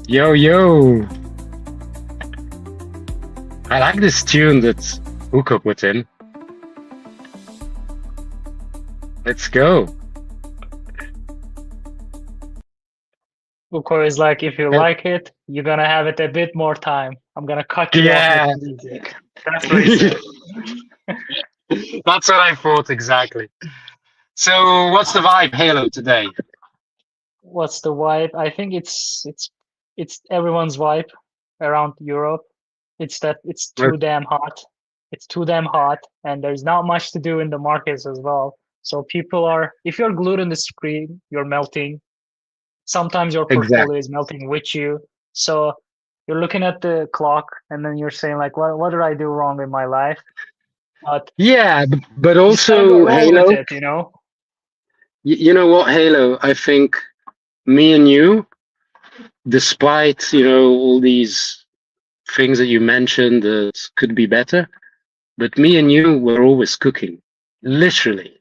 Yo, yo. I like this tune that Uko put in. Let's go. Uko is like, if you Uh, like it, you're gonna have it a bit more time. I'm gonna cut you off with Yeah. music. That's what he said. That's what I thought exactly. So, what's the vibe, Halo, today? What's the vibe? I think it's everyone's vibe around Europe. It's that it's too damn hot. It's too damn hot, and there's not much to do in the markets as well. So people are, if you're glued on the screen, you're melting. Sometimes your portfolio Exactly. is melting with you. So you're looking at the clock, and then you're saying like, what did I do wrong in my life? But Yeah, but you just gotta go also, roll with Halo, it, you know? you know what, Halo? I think me and you, despite, all these things that you mentioned that could be better, but me and you were always cooking. Literally.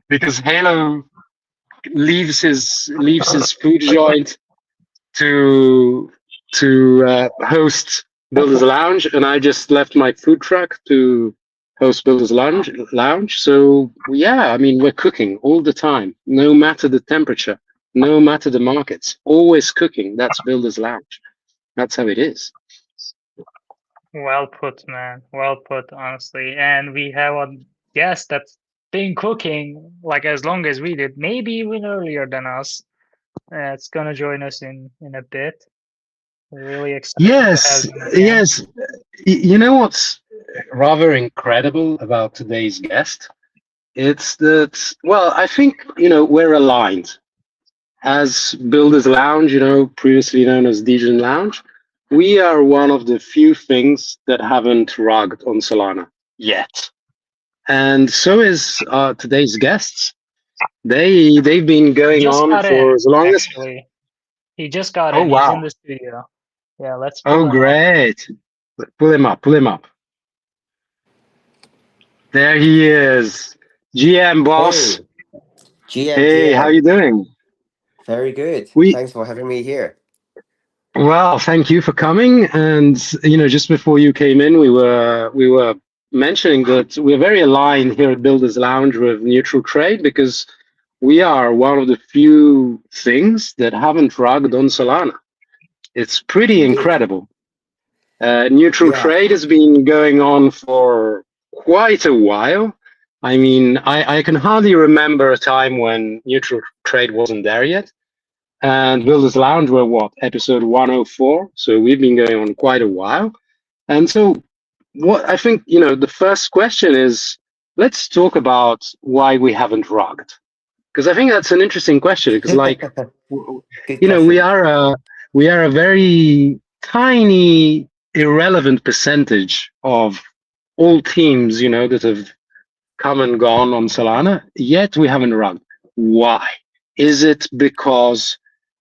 Because Halo leaves his food joint to host Builders Lounge, and I just left my food truck to host Builders Lounge. So yeah, I mean we're cooking all the time, no matter the temperature, no matter the markets, always cooking. That's Builders Lounge. That's how it is. Well put, man. Well put, honestly. And we have a guest that's been cooking like as long as we did, maybe even earlier than us. It's gonna join us in a bit. We're really excited to have Yes, him again. yes. You know what's rather incredible about today's guest? It's that, well, I think, we're aligned. As Builders Lounge, previously known as Dijon Lounge, we are one of the few things that haven't rugged on Solana yet. And so is today's guests. They've been He going just on got in, for as long as. actually. He just got Oh in. He's in wow. the studio. Yeah, let's Oh pull him up. great. Pull him up, pull him up. There he is. GM boss. Hey, GM, Hey, how GM. you doing? Very good. We Thanks for having me here. Well, thank you for coming. And just before you came in, we were mentioning that we're very aligned here at Builders Lounge with neutral trade because we are one of the few things that haven't rugged on Solana. It's pretty Indeed. incredible. Neutral Yeah. trade has been going on for quite a while. I mean, I can hardly remember a time when neutral trade wasn't there yet. And Builders Lounge were what, episode 104? So we've been going on quite a while. And so, what I think, the first question is let's talk about why we haven't rugged. Because I think that's an interesting question. Because, like, Good we question. are a very tiny, irrelevant percentage of all teams, that have come and gone on Solana, yet we haven't run. Why? Is it because,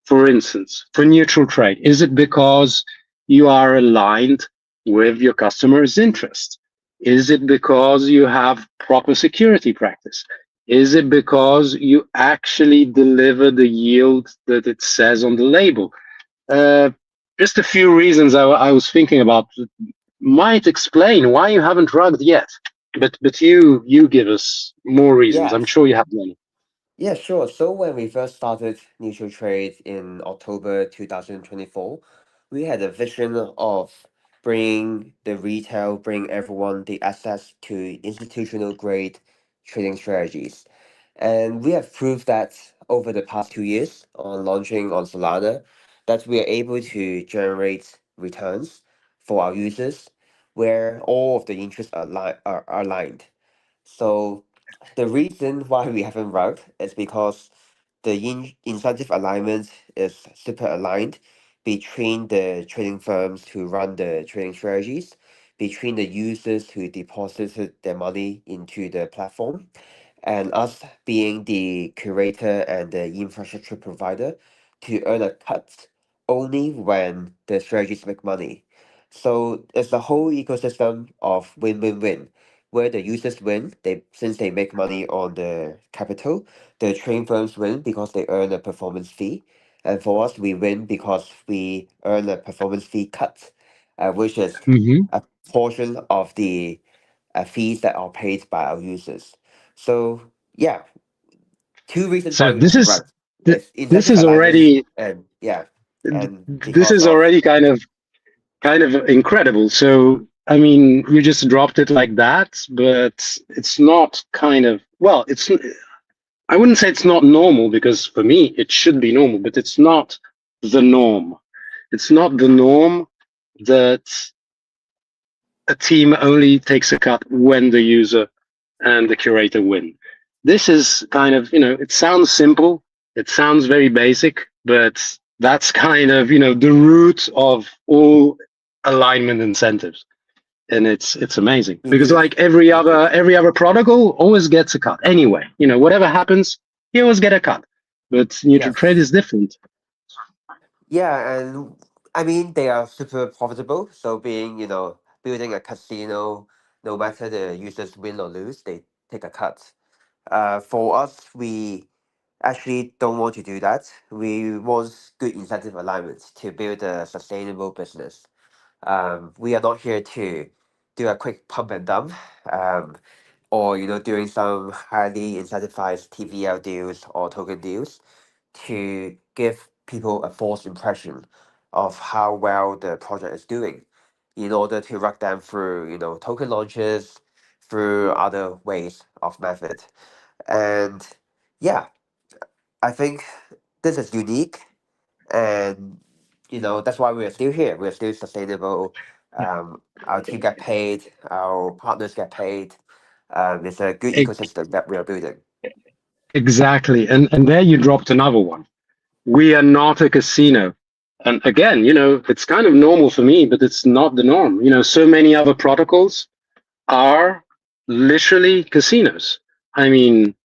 for instance, for neutral trade, is it because you are aligned with your customer's interest? Is it because you have proper security practice? Is it because you actually deliver the yield that it says on the label? Uh, just a few reasons I was thinking about might explain why you haven't rugged yet. But you give us more reasons. I'm Yes. sure you have many. Yeah, sure. So when we first started Neutral Trade in October 2024, we had a vision of bring the retail, bring everyone the access to institutional grade trading strategies. And we have proved that over the past 2 years on launching on Solana, that we are able to generate returns for our users where all of the interests are aligned. So the reason why we haven't rugged is because the incentive alignment is super aligned between the trading firms who run the trading strategies, between the users who deposited their money into the platform, and us being the curator and the infrastructure provider to earn a cut only when the strategies make money. So it's a whole ecosystem of win-win-win, where the users win, they since they make money on the capital, the trading firms win because they earn a performance fee, And for us, we win because we earn a performance fee cut, which is Hmm. a portion of the fees that are paid by our users. So yeah, two reasons why So we win, right? It's this incentive is alignments already and yeah, and this because is of already kind of incredible. So I mean, you just dropped it like that, but it's not kind of, well, it's, I wouldn't say it's not normal, because for me it should be normal, but it's not the norm. It's not the norm that a team only takes a cut when the user and the curator win. This is kind of, it sounds simple, it sounds very basic, but that's kind of, the root of all alignment incentives. And it's amazing, because indeed, like every indeed. other protocol always gets a cut anyway. Whatever happens, you always get a cut. But neutral trade Yes. is different. Yeah, and I mean they are super profitable. So being, building a casino, no matter the users win or lose, they take a cut. For us, we actually don't want to do that. We want good incentive alignment to build a sustainable business. We are not here to do a quick pump and dump, or doing some highly incentivized TVL deals or token deals to give people a false impression of how well the project is doing in order to rug them through, token launches, through other ways of method. And yeah, I think this is unique, and that's why we're still here. We're still sustainable. Our team get paid, our partners get paid. It's a good E- ecosystem that we are building. Exactly. And there you dropped another one. We are not a casino. And again, it's kind of normal for me, but it's not the norm. So many other protocols are literally casinos. I mean,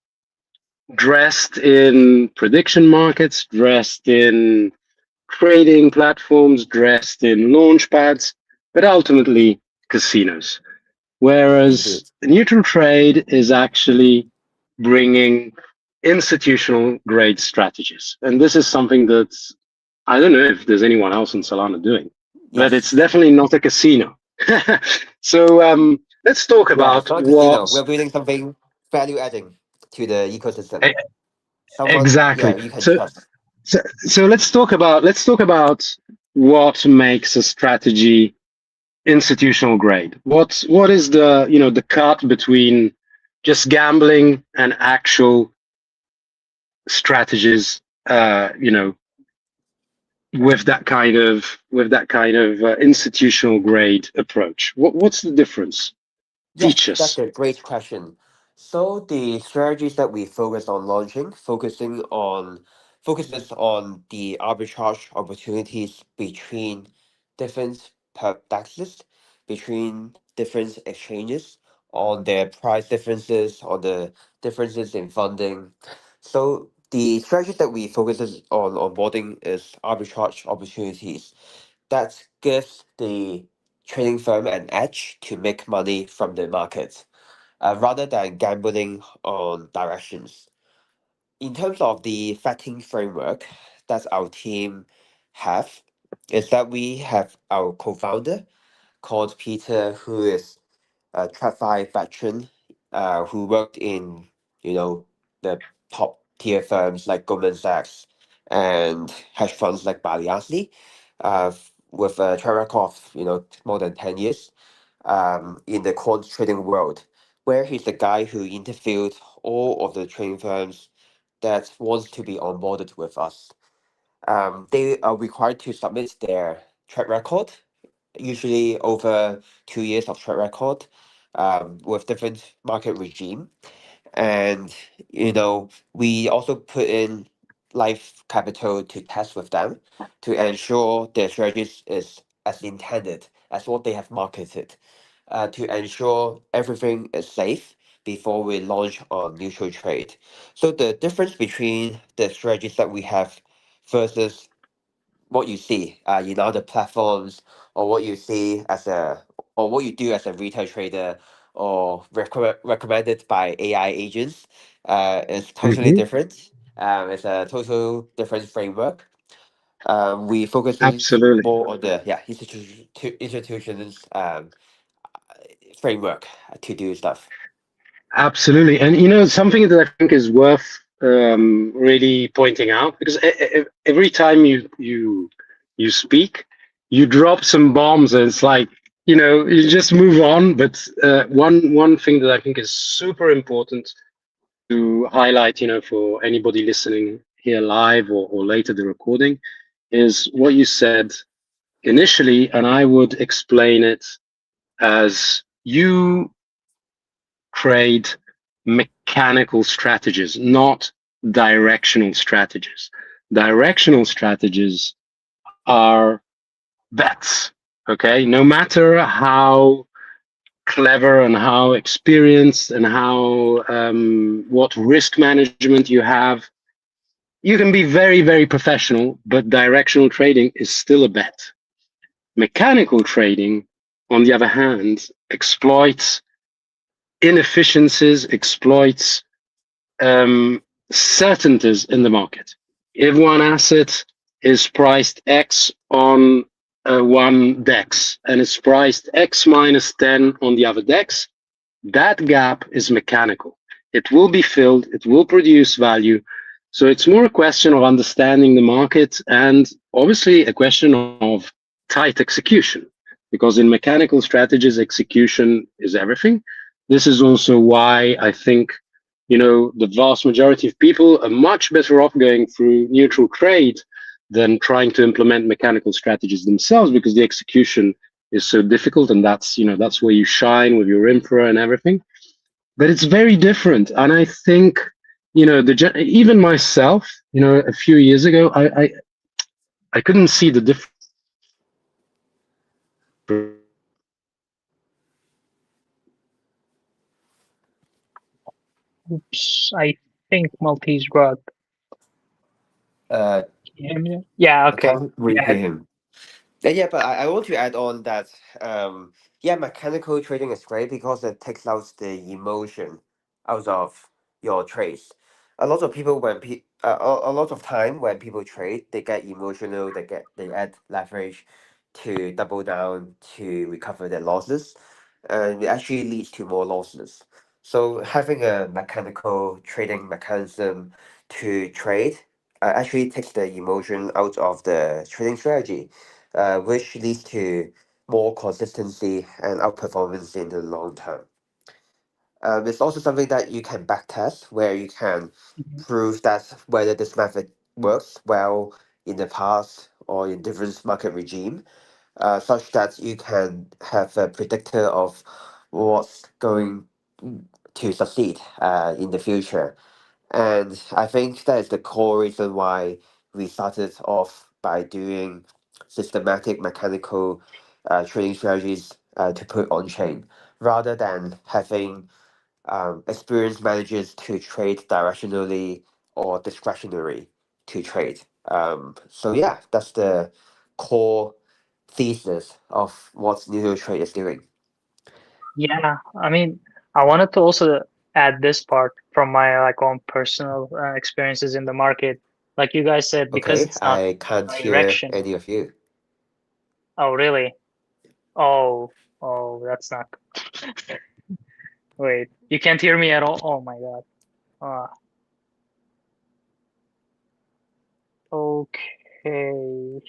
dressed in prediction markets, dressed in trading platforms, dressed in launch pads, but ultimately casinos. Whereas Indeed. neutral trade is actually bringing institutional grade strategies. And this is something that I don't know if there's anyone else in Solana doing, but it's Yes. definitely not a casino. So let's talk Yeah, it's about not a casino. what We're building something value adding to the ecosystem. e- Someone, yeah, exactly. you can So, trust. so let's talk about what makes a strategy institutional grade. What is the the cut between just gambling and actual strategies? With that kind of institutional grade approach. What's the difference? Teach Yes, that's us. a great question. So the strategies that we focus on launching, focuses on the arbitrage opportunities between different dexes, between different exchanges, on their price differences, on the differences in funding. So the strategies that we focuses on onboarding is arbitrage opportunities that gives the trading firm an edge to make money from the market, rather than gambling on directions. In terms of the vetting framework that our team have, is that we have our co-founder called Peter, who is a TradFi veteran, who worked in the top tier firms like Goldman Sachs and hedge funds like Bali Asli, with a track record of more than 10 years, in the quant trading world, where he's the guy who interviewed all of the trading firms that wants to be onboarded with us. They are required to submit their track record, usually over 2 years of track record, with different market regime. And we also put in live capital to test with them to ensure their strategies is as intended as what they have marketed, to ensure everything is safe before we launch on neutral trade. So the difference between the strategies that we have versus what you see in other platforms, or what you see or what you do as a retail trader, or recommended by AI agents, is totally Hmm. different. It's a total different framework. We focuses Absolutely. more on the institutions framework to do stuff. Absolutely. And something that I think is worth really pointing out, because every time you speak, you drop some bombs, and it's like, you just move on. But one thing that I think is super important to highlight, for anybody listening here live or later the recording, is what you said initially, and I would explain it as you trade mechanical strategies, not directional strategies. Directional strategies are bets. Okay. No matter how clever and how experienced and how what risk management you have, you can be very, very professional, but directional trading is still a bet. Mechanical trading, on the other hand, exploits inefficiencies, exploits certainties in the market. If one asset is priced X on one DEX and it's priced X minus 10 on the other DEX, that gap is mechanical. It will be filled, it will produce value. So it's more a question of understanding the market and obviously a question of tight execution, because in mechanical strategies, execution is everything. This is also why I think the vast majority of people are much better off going through neutral trade than trying to implement mechanical strategies themselves, because the execution is so difficult, and that's where you shine with your infra and everything. But it's very different, and I think even myself, a few years ago, I couldn't see the difference. Oops, I think Maltese got. Uh, Can you hear me? Yeah, I okay. can't really hear him. Yeah, but I want to add on that mechanical trading is great because it takes out the emotion out of your trades. A lot of people a lot of time when people trade, they get emotional, they add leverage to double down to recover their losses, and it actually leads to more losses. So having a mechanical trading mechanism to trade actually takes the emotion out of the trading strategy, which leads to more consistency and outperformance in the long term. It's also something that you can backtest, where you can Mhm. prove that whether this method works well in the past or in different market regime, such that you can have a predictor of what's going to succeed in the future. And I think that is the core reason why we started off by doing systematic mechanical trading strategies to put on chain, rather than having experienced managers to trade directionally or discretionary to trade. So yeah, that's the core thesis of what neutral trade is doing. Yeah, I mean, I wanted to also add this part from my like own personal experiences in the market. Like you guys said, because Okay, it's not I can't hear direction. any of you. Oh, really? Oh, oh, that's not. Wait, you can't hear me at all? Oh my God. Okay.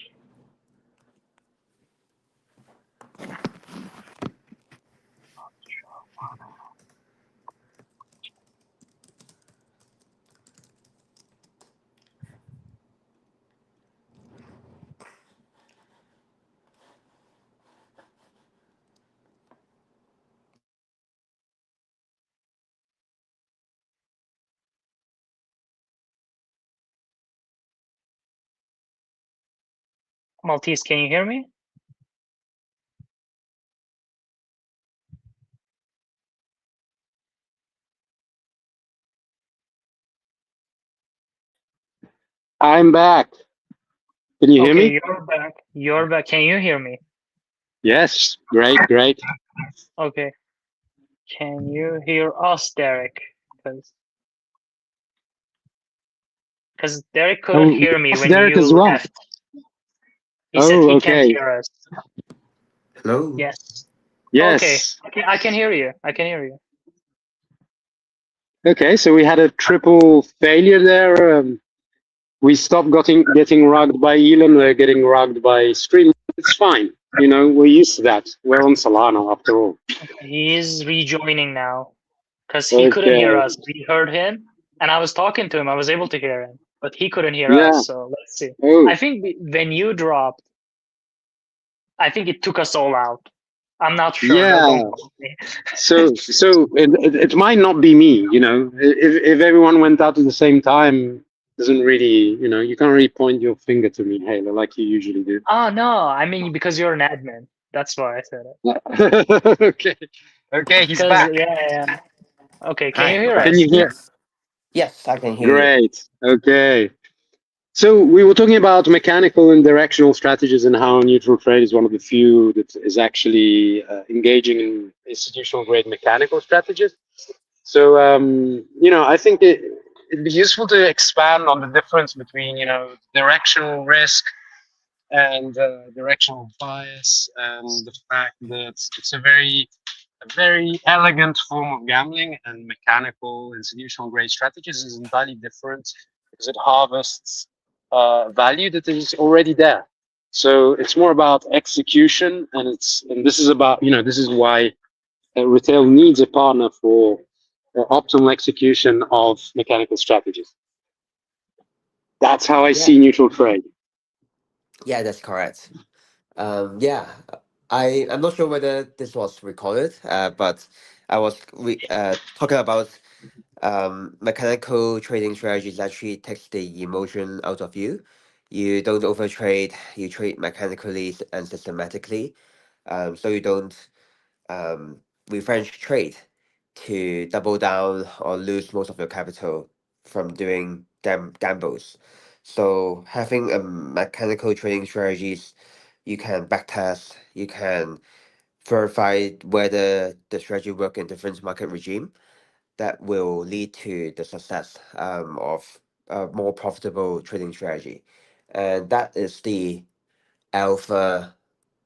Maltese, can you hear me? I'm back. Can you hear Okay, me? you're back. You're back. Can you hear me? Yes. Great, great. Okay. Can you hear us, Derek? Because Derek couldn't Oh, hear me yes, when Derek you as well. left. He said Oh, he can't okay. hear us. Hello. Yes. Okay. Yes. I can hear you. I can hear you. Okay, so we had a triple failure there. We stopped getting rugged by Elon. We're getting rugged by Stream. It's fine. You know, we're used to that. We're on Solana after all. He is rejoining now because he couldn't hear Okay. us. We heard him, and I was talking to him. I was able to hear him, but he couldn't hear Yeah. us. So let's see. I Oh, think when you dropped, I think it took us all out. I'm not sure. No, don't yeah. quote me. So it might not be me. You know, if everyone went out at the same time, doesn't really. You know, you can't really point your finger to me, Halo, like you usually do. Oh no, I mean because you're an admin. That's why I said it. Okay. Okay, he's Because back. yeah. Okay, can you Hi. hear Can Back. you us? hear? Yes. Yes, I can hear you. Great. Okay. So we were talking about mechanical and directional strategies and how neutral trade is one of the few that is actually engaging in institutional grade mechanical strategies. So I think it'd be useful to expand on the difference between directional risk and directional bias, and the fact that it's a very elegant form of gambling, and mechanical institutional grade strategies is entirely different because it harvests value that is already there. So it's more about execution, and this is about this is why retail needs a partner for optimal execution of mechanical strategies. That's how I Yeah. see neutral trade. Yeah, that's correct. Yeah, I'm not sure whether this was recorded, but I was talking about mechanical trading strategies actually takes the emotion out of you. You don't overtrade, you trade mechanically and systematically. So you don't retrench trade to double down or lose most of your capital from doing gambles. So having a mechanical trading strategies, you can backtest, you can verify whether the strategy work in different market regime. That will lead to the success of a more profitable trading strategy. And that is the alpha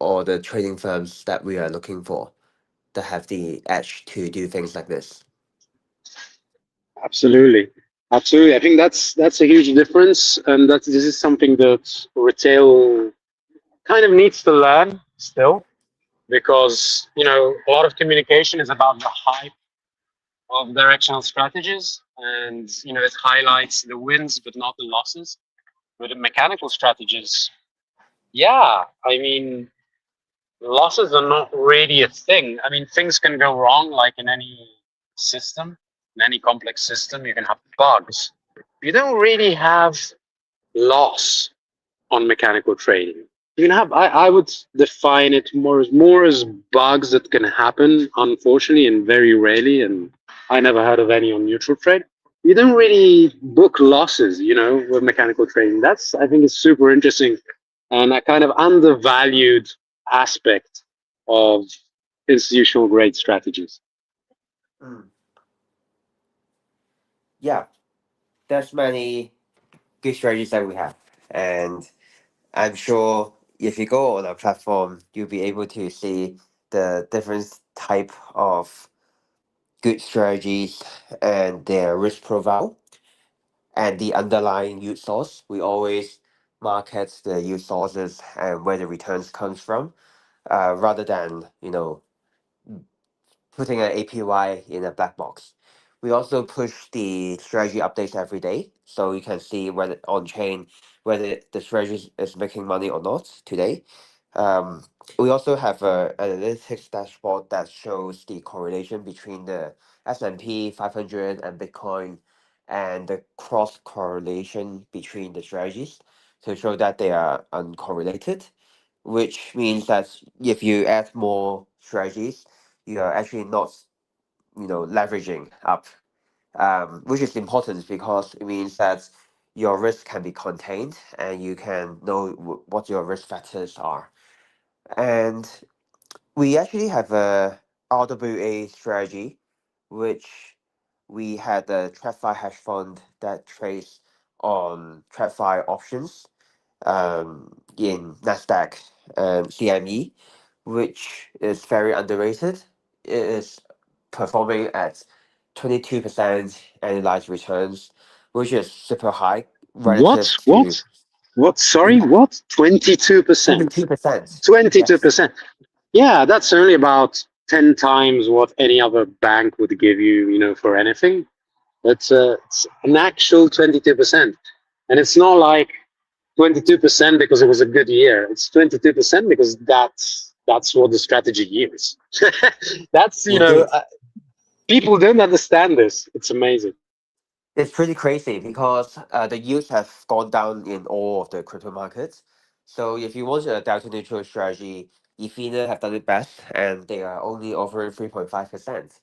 or the trading firms that we are looking for that have the edge to do things like this. Absolutely. Absolutely. I think that's a huge difference, and that this is something that retail kind of needs to learn still, because a lot of communication is about the hype of directional strategies, and it highlights the wins but not the losses. With the mechanical strategies, yeah, I mean, losses are not really a thing. I mean, things can go wrong, like in any system, in any complex system, you can have bugs. You don't really have loss on mechanical trading. You can have, I would define it more as bugs that can happen, unfortunately, and very rarely. And I never heard of any on neutral trade. You don't really book losses, with mechanical trading. That's, I think, is super interesting and a kind of undervalued aspect of institutional grade strategies. Mm. Yeah, there's many good strategies that we have, and I'm sure if you go on our platform, you'll be able to see the different type of good strategies and their risk profile and the underlying yield source. We always market the yield sources and where the returns comes from, rather than putting an APY in a black box. We also push the strategy updates every day, so you can see whether on chain whether the strategy is making money or not today. Um, we also have a analytics dashboard that shows the correlation between the S&P 500 and Bitcoin, and the cross correlation between the strategies to show that they are uncorrelated, which means that if you add more strategies, you are actually not leveraging up, which is important because it means that your risk can be contained and you can know what your risk factors are. And we actually have a RWA strategy, which we had a TradFi hedge fund that trades on TradFi options, in Nasdaq and CME, which is very underrated. It is performing at 22% annualized returns, which is super high What? relative to What? Sorry, what? 22%. 22%. Yes. 22%. Yeah, that's only about 10 times what any other bank would give you, for anything. It's an actual 22%. And it's not like 22% because it was a good year. It's 22% because that's what the strategy is. That's, Indeed. people don't understand this. It's amazing. It's pretty crazy because the yields have gone down in all of the crypto markets. So if you want a delta neutral strategy, Ethena have done it best, and they are only offering 3.5%.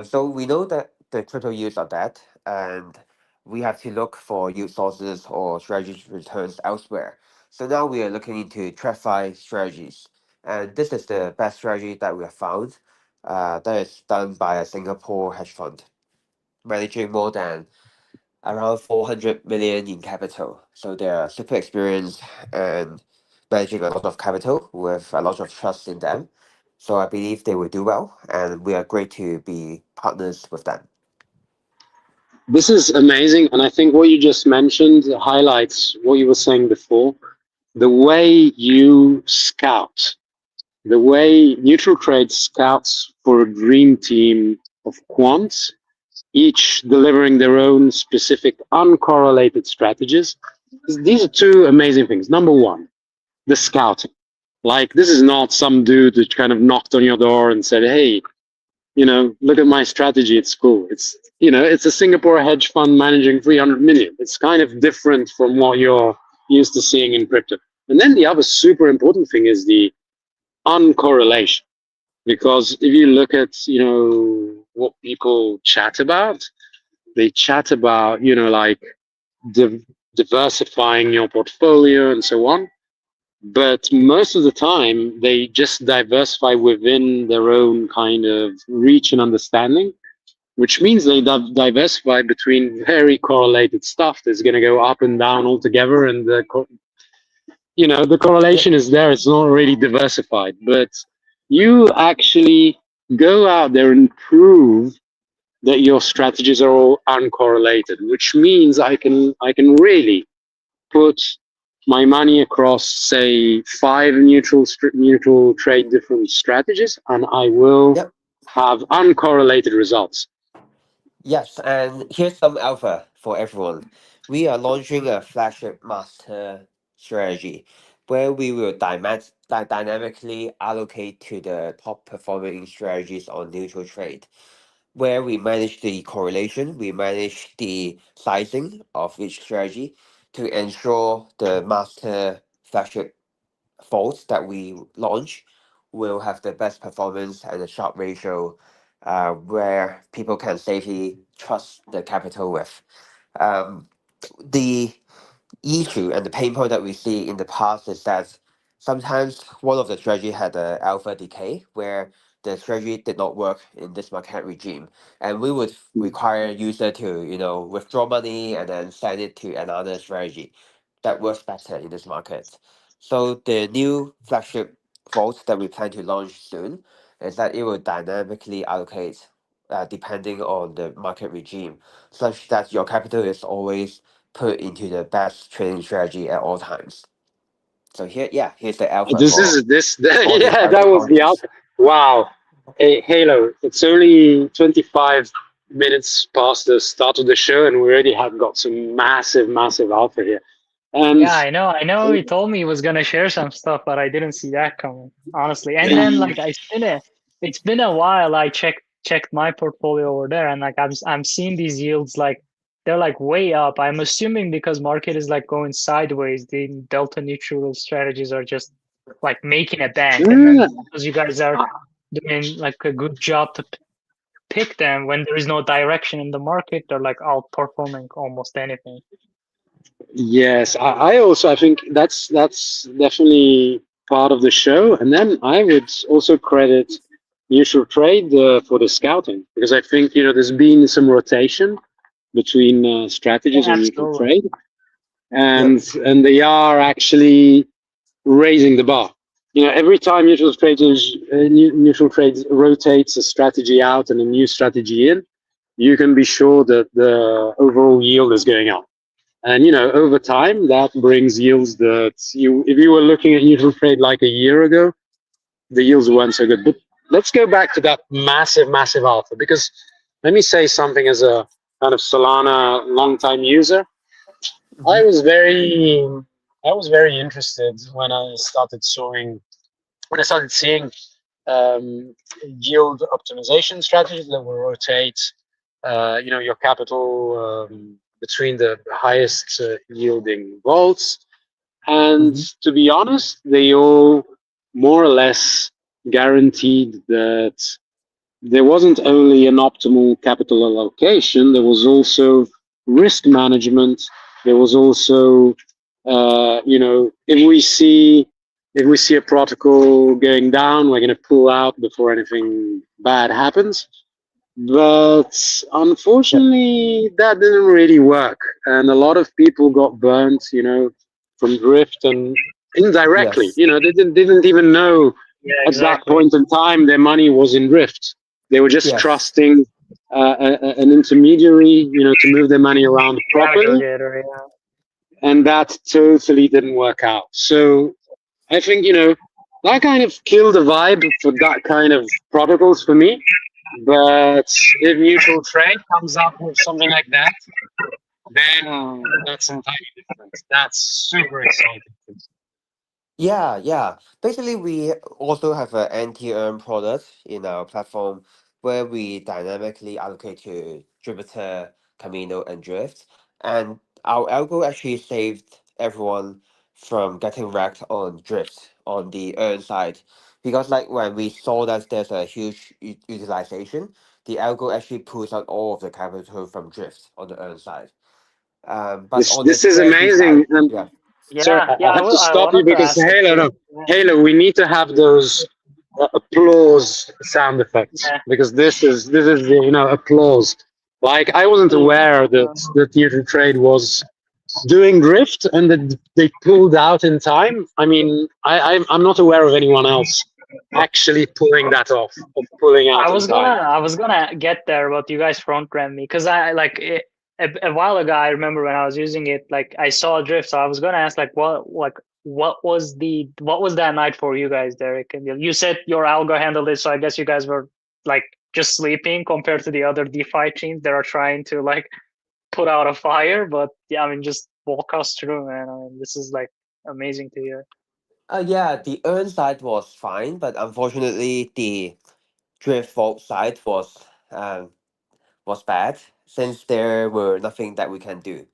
So we know that the crypto yields are dead, and we have to look for yield sources or strategy returns elsewhere. So now we are looking into TradFi strategies, and this is the best strategy that we have found. That is done by a Singapore hedge fund, managing more than around 400 million in capital. So they are super experienced and managing a lot of capital with a lot of trust in them. So I believe they will do well, and we are great to be partners with them. This is amazing. And I think what you just mentioned highlights what you were saying before. The way you scout, the way Neutral Trade scouts for a dream team of quants, each delivering their own specific uncorrelated strategies. These are two amazing things. Number one, the scouting. Like, this is not some dude that kind of knocked on your door and said, hey, look at my strategy. It's cool. It's a Singapore hedge fund managing 300 million. It's kind of different from what you're used to seeing in crypto. And then the other super important thing is the uncorrelation. Because if you look at, what people chat about, they chat about, like diversifying your portfolio and so on. But most of the time, they just diversify within their own kind of reach and understanding, which means they diversify between very correlated stuff that's going to go up and down altogether. And the Yeah, correlation is there. It's not really diversified, but you actually go out there and prove that your strategies are all uncorrelated, which means I can really put my money across, say, five neutral trade different strategies, and I will yep. have uncorrelated results. Yes, and here's some alpha for everyone. We are launching a flagship master strategy where we will dynamically allocate to the top performing strategies on neutral trade, where we manage the correlation, we manage the sizing of each strategy to ensure the master flagship vaults that we launch will have the best performance and a sharp ratio where people can safely trust the capital with. Um, the issue and the pain point that we see in the past is that sometimes one of the strategy had a alpha decay where the strategy did not work in this market regime, and we would require user to withdraw money and then send it to another strategy that works better in this market. So the new flagship vault that we plan to launch soon is that it will dynamically allocate depending on the market regime, such that your capital is always put into the best trading strategy at all times. So here's the alpha This for is this. all the Yeah, that private was the holders. outcome. Wow. Hey, Halo, it's only 25 minutes past the start of the show, and we already have got some massive, massive alpha here. And Yeah, I know. I know he told me he was gonna share some stuff, but I didn't see that coming, honestly. And then like it's been a while. I checked my portfolio over there, and like I'm seeing these yields like they're like way up. I'm assuming because market is like going sideways, the delta neutral strategies are just like making a bank, and then because you guys are doing like a good job to pick them when there is no direction in the market, they're like outperforming almost anything. yes, I think that's definitely part of the show. And then I would also credit Neutral Trade for the scouting, because I think there's been some rotation between Yeah, strategies on Neutral absolutely. Trade. Yep. and they are actually raising the bar. You know, every time neutral trade rotates a strategy out and a new strategy in, you can be sure that the overall yield is going up. And you know, over time, that brings yields that if you were looking at neutral trade like a year ago, the yields weren't so good. But let's go back to that massive alpha, because let me say something as a kind of Solana long-time user. I Hmm. was very, I was very interested when I started seeing yield optimization strategies that will rotate, your capital between the highest yielding vaults. And Hmm. to be honest, they all more or less guaranteed that there wasn't only an optimal capital allocation, there was also risk management. There was also, if we see a protocol going down, we're going to pull out before anything bad happens. But Yep. unfortunately, that didn't really work, and a lot of people got burnt, from drift and indirectly. Yes. You know, they didn't even know Yeah, at that exactly. point in time their money was in drift. They were just Yes. trusting an intermediary, to move their money around The properly, aggregator, yeah. and that totally didn't work out. So I think that kind of killed the vibe for that kind of protocols for me. But if neutral trade comes up with something like that, then that's entirely different. That's super exciting. Yeah, yeah. Basically, we also have an anti-earn product in our platform where we dynamically allocate to Jupiter, Camino, and Drift. And our algo actually saved everyone from getting wrecked on Drift on the earn side. Because like when we saw that there's a huge utilization, the algo actually pulls out all of the capital from Drift on the earn side. But This on the this is strategy amazing. side, And yeah. sorry, Yeah, I yeah. have to I stop you wanted to because ask Halo, no, actually. Yeah, Halo, we need to have those applause sound effects, yeah. because this is applause. Like, I wasn't aware that neutral trade was doing drift and that they pulled out in time. I mean, I'm not aware of anyone else actually pulling that off, of pulling out in time. I was gonna get there, but you guys front ran me because I like it, a while ago. I remember when I was using it, like I saw a drift, so I was gonna ask what was that night for you guys, Derek? And you said your algo handled it, so I guess you guys were like just sleeping compared to the other DeFi teams that are trying to like put out a fire. But yeah, I mean, just walk us through, man. I mean, this is like amazing to hear. Yeah, the earn side was fine, but unfortunately, the drift fault side was bad since there were nothing that we can do.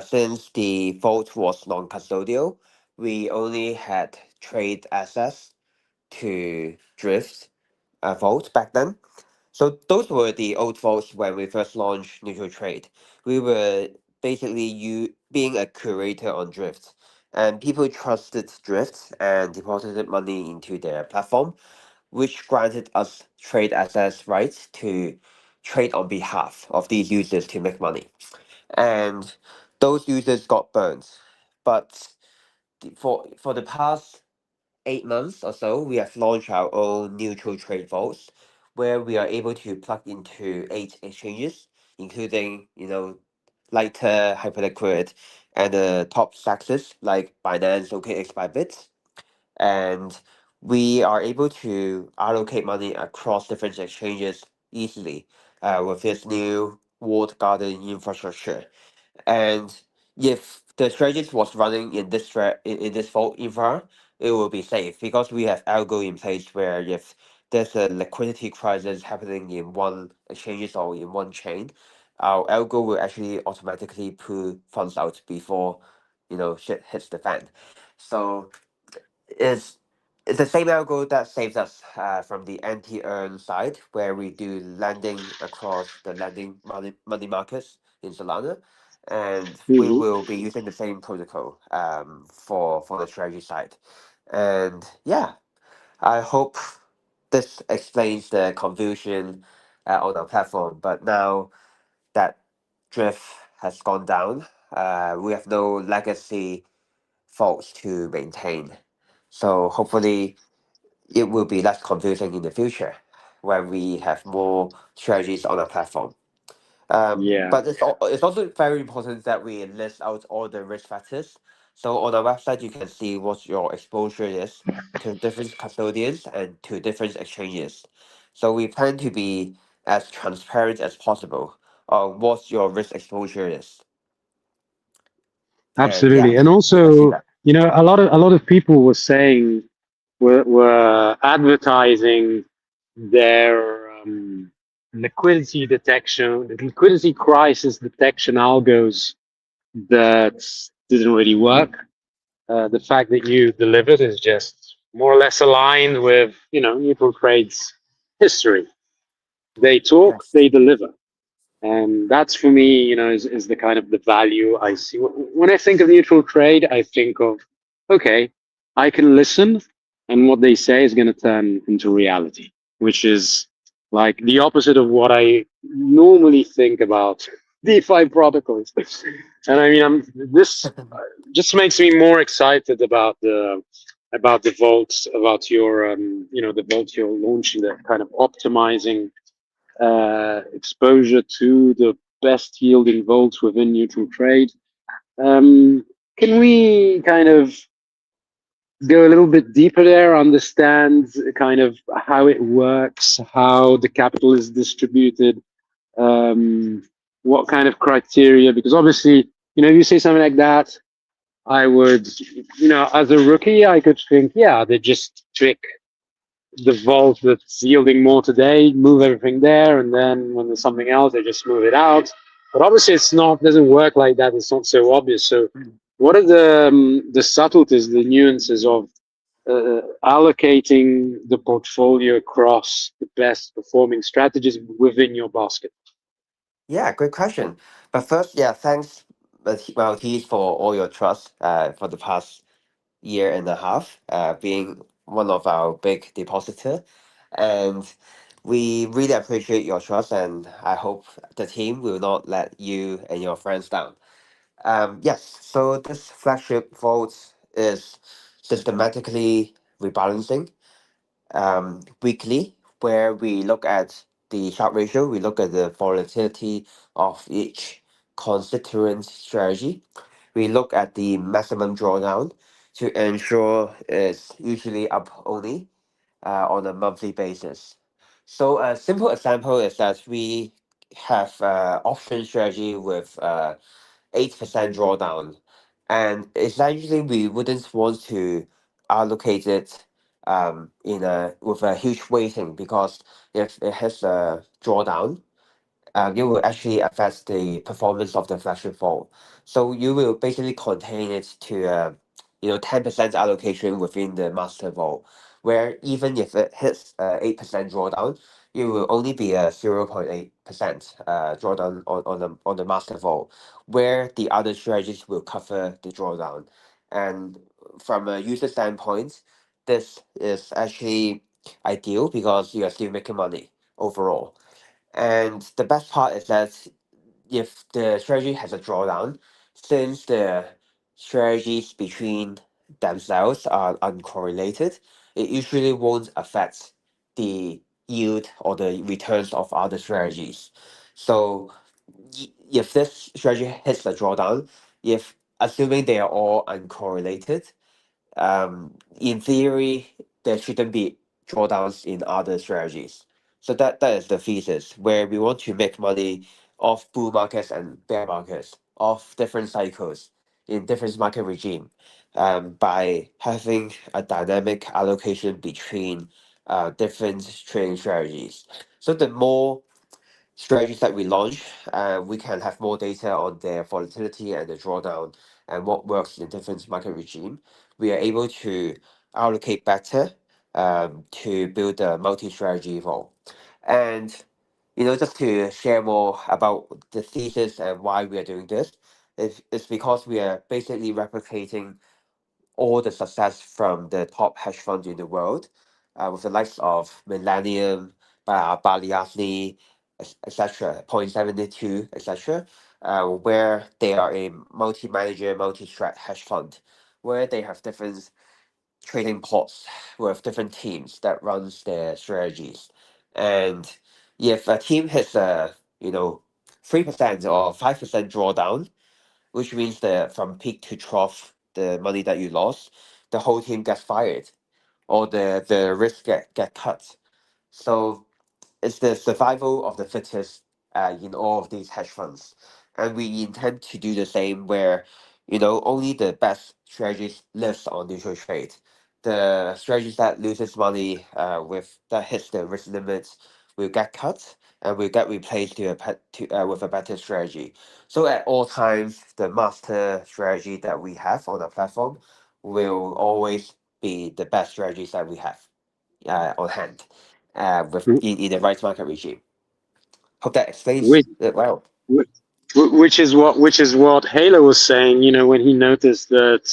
Since the vault was non-custodial, we only had trade access to drift vault back then. So those were the old vaults when we first launched neutral trade. We were basically you being a curator on drift, and people trusted drift and deposited money into their platform, which granted us trade access rights to trade on behalf of these users to make money. And those users got burned. But for the past 8 months or so, we have launched our own neutral trade vaults where we are able to plug into 8 exchanges, including, lighter, hyperliquid, and the top stacks like Binance, OKX, Bybit, and we are able to allocate money across different exchanges easily with this new walled garden infrastructure. And if the strategist was running in in this fault infra, it will be safe because we have algo in place where if there's a liquidity crisis happening in one exchanges or in one chain, our algo will actually automatically pull funds out before shit hits the fan. So it's it's the same algo that saves us from the anti-earn side, where we do lending across the lending money markets in Solana, and we Hmm. will be using the same protocol for the strategy side. And yeah, I hope this explains the confusion on our platform. But now that drift has gone down, We have no legacy faults to maintain. So hopefully it will be less confusing in the future when we have more strategies on our platform. Yeah, But it's also very important that we list out all the risk factors. So on our website, you can see what your exposure is to different custodians and to different exchanges. So we plan to be as transparent as possible on what your risk exposure is. And yeah, absolutely. And you can see also, that. a lot of people were saying were advertising their liquidity detection, the liquidity crisis detection algos that didn't really work. The fact that you delivered is just more or less aligned with, neutral trade's history. They talk, Yes. they deliver. And that's for me, is the kind of the value I see. When I think of neutral trade, I think of, okay, I can listen, and what they say is going to turn into reality, which is like the opposite of what I normally think about DeFi protocols. And I mean, this just makes me more excited about the vaults, about your the vault you're launching, the kind of optimizing exposure to the best yielding vaults within neutral trade. Can we kind of go a little bit deeper there, understand kind of how it works, how the capital is distributed, um, what kind of criteria? Because obviously, if you say something like that, I would, as a rookie, I could think, yeah, they just trick the vault that's yielding more today, move everything there, and then when there's something else, they just move it out. But obviously, it's not doesn't work like that. It's not so obvious. So, Mm. what are the subtleties, the nuances of allocating the portfolio across the best performing strategies within your basket? Yeah, great question. But first, yeah, thanks, Maltese, for all your trust for the past year and a half, being one of our big depositor. And we really appreciate your trust, and I hope the team will not let you and your friends down. Yes, so this flagship vote is systematically rebalancing weekly, where we look at the Sharpe ratio, we look at the volatility of each constituent strategy. We look at the maximum drawdown to ensure it's usually up only on a monthly basis. So a simple example is that we have option strategy with 8% drawdown. And essentially, we wouldn't want to allocate it in a with a huge weighting, because if it has a drawdown, it will actually affect the performance of the flagship vault. So you will basically contain it to 10% allocation within the master vault, where even if it hits 8% drawdown, it will only be a 0.8% drawdown on the master vault, where the other strategies will cover the drawdown. And from a user standpoint, this is actually ideal because you are still making money overall. And the best part is that if the strategy has a drawdown, since the strategies between themselves are uncorrelated, it usually won't affect the yield or the returns of other strategies. So if this strategy hits the drawdown, if assuming they are all uncorrelated, in theory, there shouldn't be drawdowns in other strategies. So that is the thesis, where we want to make money off bull markets and bear markets, off different cycles in different market regime, by having a dynamic allocation between different trading strategies. So the more strategies that we launch, we can have more data on their volatility and the drawdown and what works in different market regime. We are able to allocate better to build a multi-strategy vault. And just to share more about the thesis and why we are doing this, it's because we are basically replicating all the success from the top hedge funds in the world, with the likes of Millennium, Baliasni, etc., 0.72, etc., where they are a multi-manager, multi-strat hedge fund, where they have different trading pots with different teams that runs their strategies. And if a team hits a 3% or 5% drawdown, which means that from peak to trough, the money that you lost, the whole team gets fired, or the risk get cut. So it's the survival of the fittest in all of these hedge funds. And we intend to do the same where, only the best strategies lives on neutral trade. The strategies that loses money that hits the risk limits will get cut and will get replaced with a better strategy. So at all times, the master strategy that we have on our platform will always be the best strategies that we have on hand in the right market regime. Hope that explains Which, it well. which is what Halo was saying, when he noticed that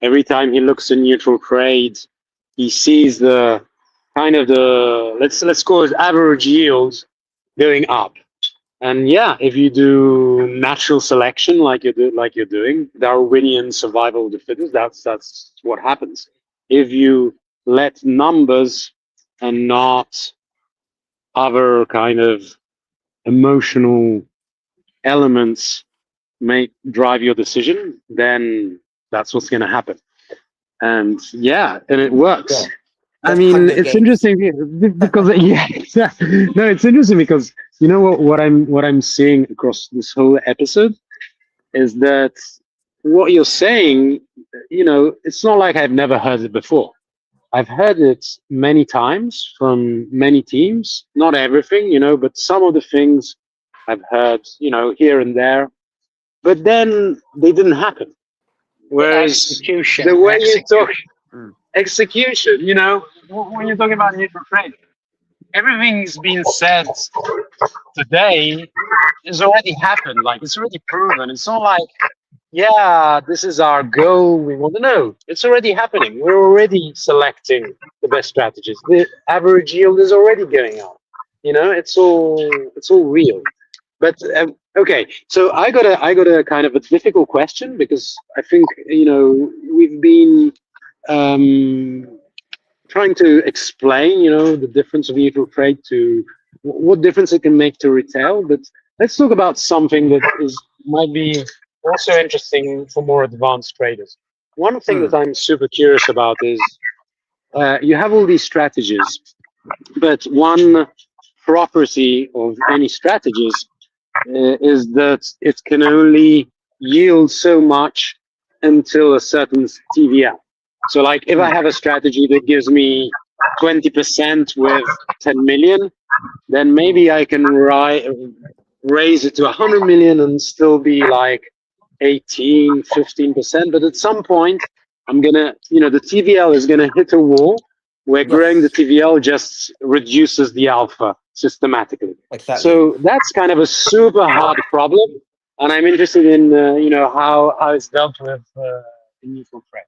every time he looks at neutral trade, he sees the kind of the let's call it average yield going up. And yeah, if you do natural selection like you're doing, Darwinian survival of the fittest, that's what happens. If you let numbers and not other kind of emotional elements make drive your decision, then that's what's going to happen. And yeah, and it works. Yeah, I that's mean, Hunger it's Games. interesting because yeah, no, it's interesting because you know what I'm seeing across this whole episode is that what you're saying, it's not like I've never heard it before. I've heard it many times from many teams, not everything, but some of the things I've heard, here and there, but then they didn't happen. Whereas the way you talk Execution. Mm. execution, when you're talking about neutral trade, everything's been said today has already happened. Like it's already proven. It's not like, yeah, this is our goal. We want to know. It's already happening. We're already selecting the best strategies. The average yield is already going up. It's all real. But okay, so I got a kind of a difficult question because I think we've been um, trying to explain, the difference of neutral trade to what difference it can make to retail. But let's talk about something that is might be also interesting for more advanced traders. One thing that Mm. I'm super curious about is you have all these strategies, but one property of any strategies is that it can only yield so much until a certain TVL. So, like, if I Mm. have a strategy that gives me 20% with 10 million, then maybe I can raise it to 100 million and still be like 18, 15%. But at some point, the TVL is gonna hit a wall where growing the Yes, TVL just reduces the alpha systematically. exactly. So that's kind of a super hard problem, and I'm interested in how it's dealt with in neutral trade.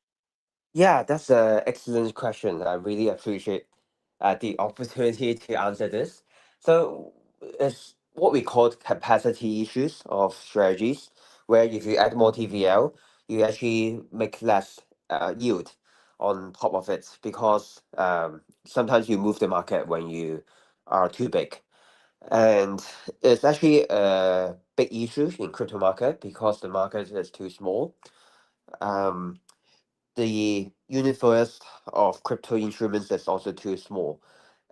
Yeah, that's an excellent question. I really appreciate the opportunity to answer this. So it's what we call capacity issues of strategies, where if you add more TVL, you actually make less yield on top of it because sometimes you move the market when you are too big. And it's actually a big issue in crypto market because the market is too small. Um, the universe of crypto instruments is also too small.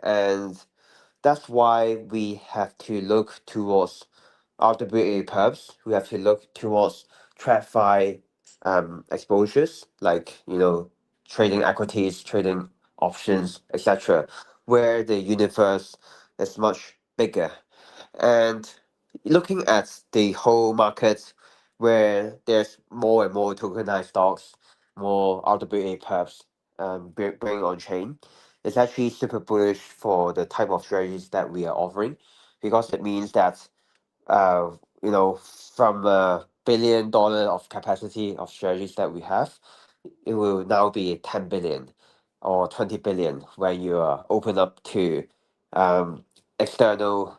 And that's why we have to look towards RWA perps. We have to look towards TradFi exposures, like, trading equities, trading options, etc., where the universe is much bigger. And looking at the whole market where there's more and more tokenized stocks, more RWA perps bring on chain, it's actually super bullish for the type of strategies that we are offering because it means that uh, from $1 billion of capacity of strategies that we have, it will now be 10 billion or 20 billion when you open up to um, external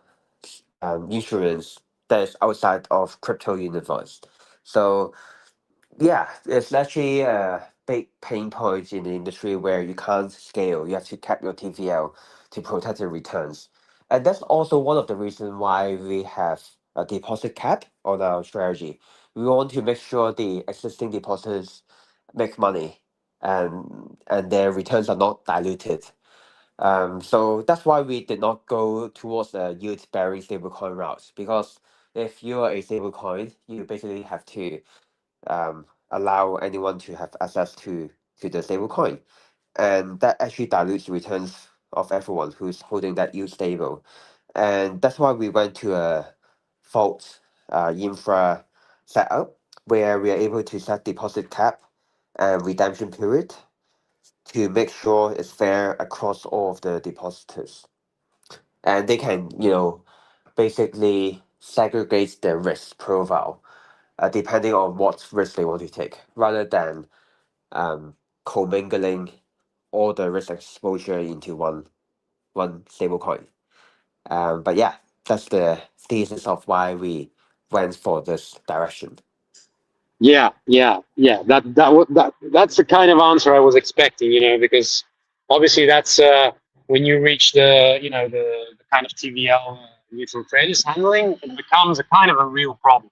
insurance that is outside of crypto universe. So yeah, it's actually a big pain point in the industry where you can't scale. You have to cap your TVL to protect the returns. And that's also one of the reasons why we have a deposit cap on our strategy. We want to make sure the existing depositors make money and their returns are not diluted. So that's why we did not go towards a yield-bearing stablecoin route, because if you are a stablecoin, you basically have to allow anyone to have access to the stablecoin, and that actually dilutes the returns of everyone who's holding that yield stable. And that's why we went to a vault infra setup where we are able to set deposit cap and redemption period to make sure it's fair across all of the depositors, and they can basically segregate their risk profile depending on what risk they want to take, rather than commingling all the risk exposure into one stable coin. But yeah, that's the thesis of why we went for this direction. Yeah. That's the kind of answer I was expecting, because obviously that's when you reach the kind of TVL neutral traders handling, it becomes a kind of a real problem,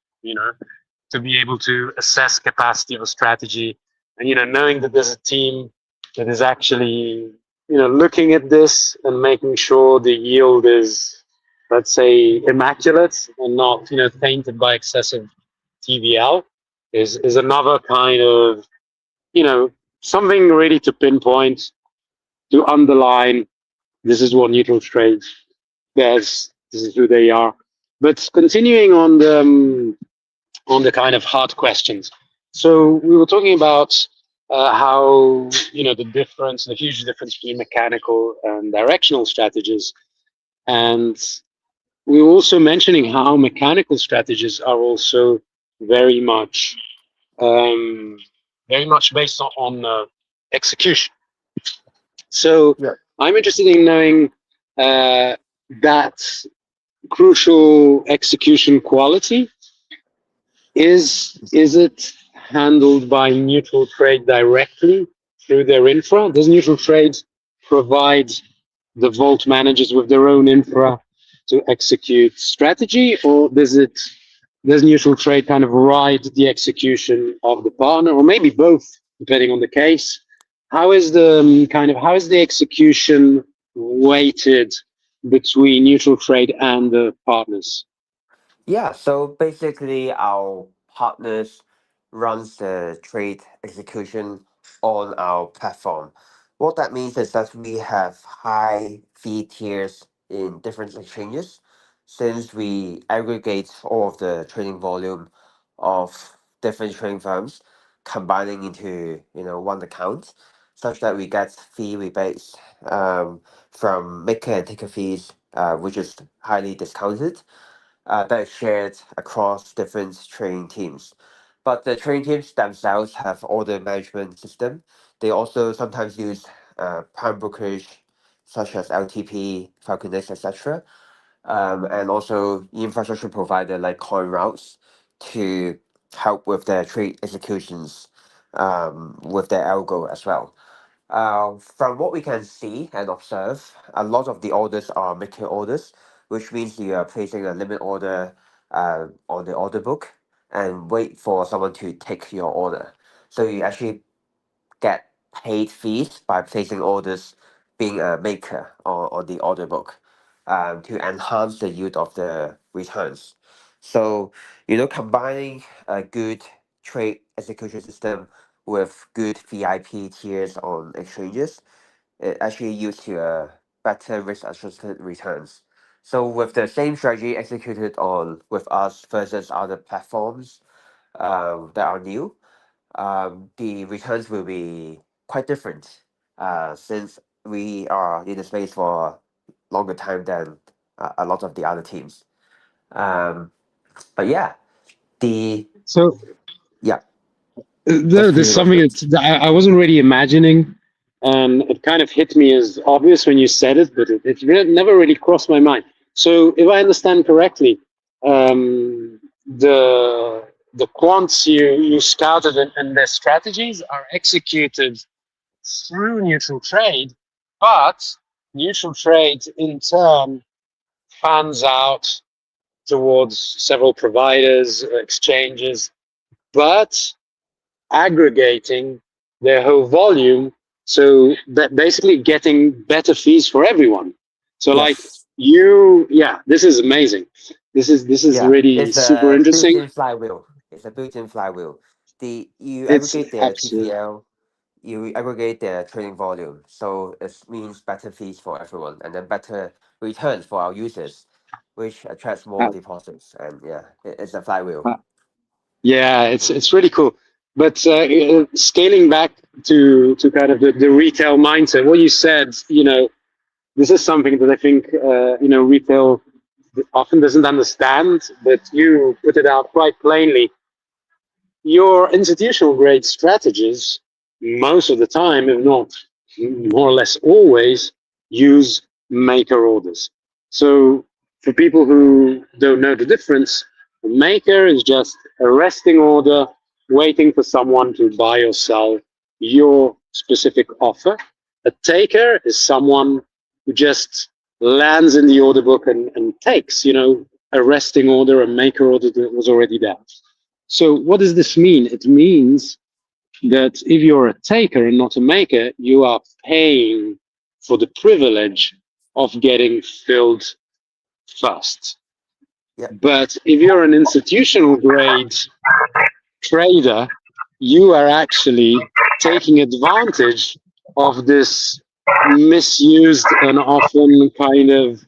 to be able to assess capacity of a strategy, and knowing that there's a team that is actually looking at this and making sure the yield is, let's say, immaculate and not tainted by excessive TVL is another kind of something really to pinpoint, to underline. This is what neutral trades does. This is who they are. But continuing on the kind of hard questions. So we were talking about how the huge difference between mechanical and directional strategies, and we were also mentioning how mechanical strategies are also very much um, very much based on execution. So Yeah. I'm interested in knowing that crucial execution quality. Is it handled by neutral trade directly through their infra? Does neutral trade provide the vault managers with their own infra to execute strategy, or does neutral trade kind of ride the execution of the partner, or maybe both, depending on the case? How is the execution weighted between neutral trade and the partners? Yeah, so basically our partners runs the trade execution on our platform. What that means is that we have high fee tiers in different exchanges, since we aggregate all of the trading volume of different trading firms, combining into one account, such that we get fee rebates from maker and taker fees, which is highly discounted, that is shared across different training teams. But the training teams themselves have order management system. They also sometimes use prime brokerage such as LTP, Falconex, etc. And also infrastructure provider like CoinRoutes to help with their trade executions with their algo as well. From what we can see and observe, a lot of the orders are maker orders, which means you are placing a limit order on the order book and wait for someone to take your order. So you actually get paid fees by placing orders being a maker on the order book to enhance the yield of the returns. So, combining a good trade execution system with good VIP tiers on exchanges, it actually yields to a better risk adjusted returns. So with the same strategy executed on with us versus other platforms that are new, the returns will be quite different since we are in the space for longer time than a lot of the other teams. Um, but yeah, the So yeah, that's pretty there's much something it. that I wasn't really imagining, and it kind of hit me as obvious when you said it, but it never really crossed my mind. So if I understand correctly, the quants you scouted and their strategies are executed through neutral trade, but neutral trade in turn fans out towards several providers, exchanges, but aggregating their whole volume, so that basically getting better fees for everyone. So like Yes. yeah, this is amazing. This is Yeah. really It's super a interesting. built-in flywheel. It's a built-in flywheel. You It's aggregate the absolutely TPL, you aggregate the trading volume. So it means better fees for everyone and then better returns for our users, which attracts more uh, deposits. And yeah, it's a flywheel. uh, yeah, it's really cool. But scaling back to kind of the retail mindset, what you said, this is something that I think retail often doesn't understand, but you put it out quite plainly. Your institutional grade strategies, most of the time, if not more or less always, use maker orders. So for people who don't know the difference, a maker is just a resting order waiting for someone to buy or sell your specific offer. A taker is someone who just lands in the order book and takes, a resting order, a maker order that was already there. So what does this mean? It means that if you're a taker and not a maker, you are paying for the privilege of getting filled first. Yeah. But if you're an institutional grade trader, you are actually taking advantage of this misused and often kind of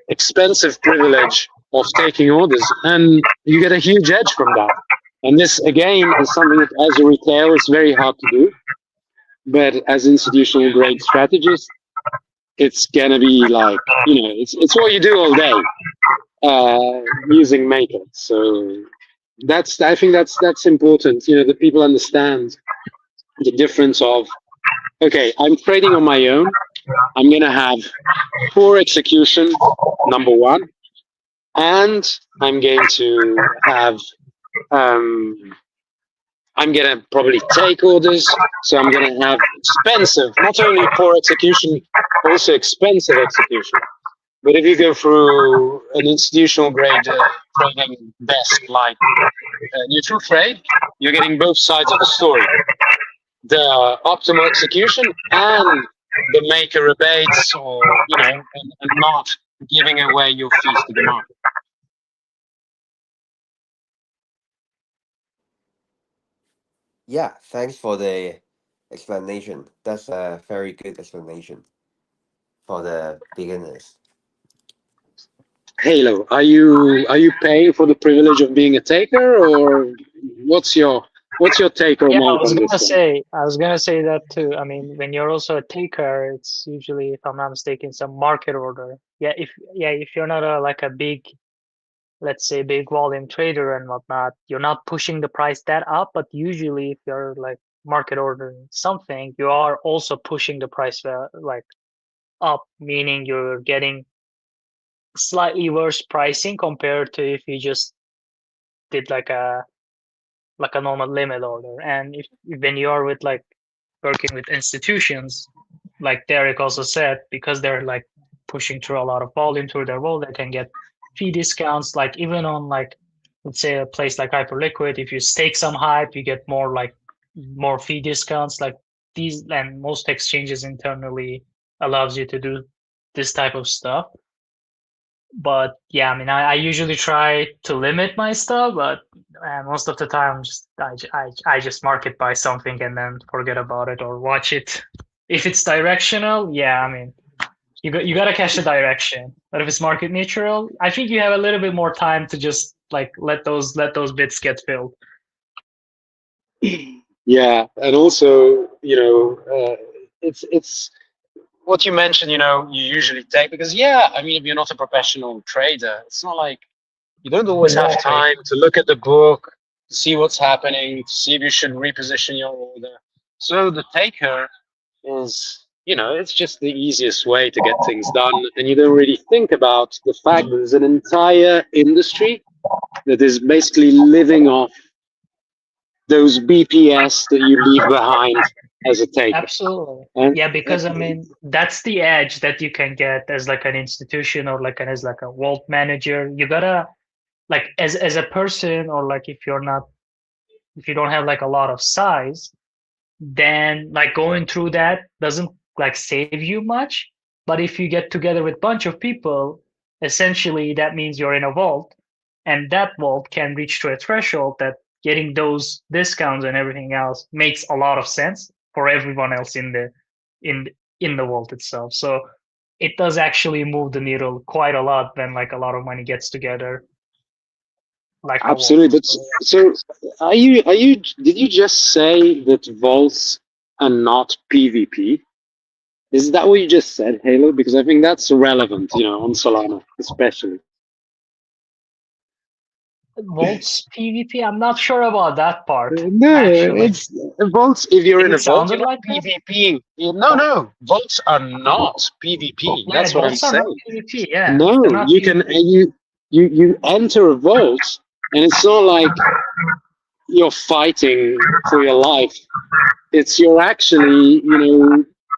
expensive privilege of taking orders, and you get a huge edge from that. And this again is something that, as a retail, is very hard to do. But as institutional grade strategists, it's gonna be like it's what you do all day using Maker. So I think that's important. That people understand the difference of, okay, I'm trading on my own. I'm gonna have poor execution, number one, and I'm going to have I'm gonna probably take orders, so I'm gonna have expensive, not only poor execution, also expensive execution. But if you go through an institutional grade trading desk like neutral trade, you're getting both sides of the story: the optimal execution and the maker rebates, or and not giving away your fees to the market. Yeah. Thanks for the explanation. That's a very good explanation for the beginners. Halo, are you paying for the privilege of being a taker, or what's your take or Yeah, mark on this one? I was gonna say that too. I mean, when you're also a taker, it's usually, if I'm not mistaken, some market order. If you're not like a big, let's say, big volume trader and whatnot, you're not pushing the price that up. But usually, if you're like market ordering something, you are also pushing the price like up, meaning you're getting slightly worse pricing compared to if you just did like a normal limit order. And if when you are with like working with institutions, like Derek also said, because they're like pushing through a lot of volume through their wall, they can get fee discounts. Like even on like, let's say, a place like Hyperliquid, if you stake some hype, you get more fee discounts. Like these, and most exchanges internally allows you to do this type of stuff. But yeah, I mean, I usually try to limit my stuff, but most of the time, I just market buy something and then forget about it or watch it. If it's directional, yeah, I mean, you gotta catch the direction. But if it's market neutral, I think you have a little bit more time to just like let those bits get filled. Yeah, and also, it's what you mentioned. You usually take, because yeah, I mean, if you're not a professional trader, it's not like you don't always have Exactly. time to look at the book, to see what's happening, to see if you should reposition your order. So the taker is it's just the easiest way to get things done. And you don't really think about the fact that there's an entire industry that is basically living off those BPS that you leave behind as a taker. Absolutely. And Yeah, because I mean that's the edge that you can get as like an institution or like as like a vault manager. You gotta like as a person, or like if you don't have like a lot of size, then like going through that doesn't like save you much. But if you get together with a bunch of people, essentially that means you're in a vault, and that vault can reach to a threshold that getting those discounts and everything else makes a lot of sense for everyone else in in the vault itself. So it does actually move the needle quite a lot when like a lot of money gets together like a vault. absolutely. So did you just say that vaults are not PvP? Is that what you just said, Halo? Because I think that's relevant, on Solana, especially. Vaults PvP, I'm not sure about that part No, actually. it's vaults. If you're in It a vault, sounded you're not like that. PvPing. No, vaults are not PvP. Yeah, That's what I'm vaults are not saying. PvP. Yeah, they're No, not you can PvP. you enter a vault, and it's not like you're fighting for your life. It's you're actually,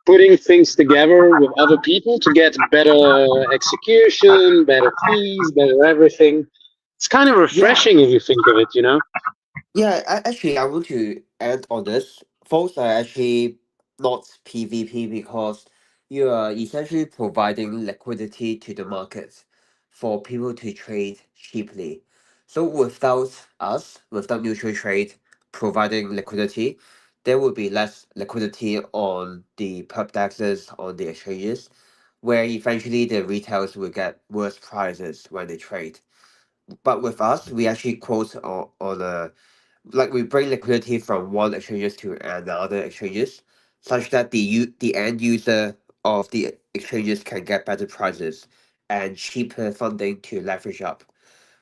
putting things together with other people to get better execution, better fees, better everything. It's kind of Yeah, refreshing if you think of it. yeah. Actually, I want to add on this. Votes are actually not PvP because you are essentially providing liquidity to the market for people to trade cheaply. So without neutral trade providing liquidity, there would be less liquidity on the pub dexes on the exchanges, where eventually the retailers will get worse prices when they trade. But with us, we actually quote on a like we bring liquidity from one exchanges to another exchanges, such that the end user of the exchanges can get better prices and cheaper funding to leverage up.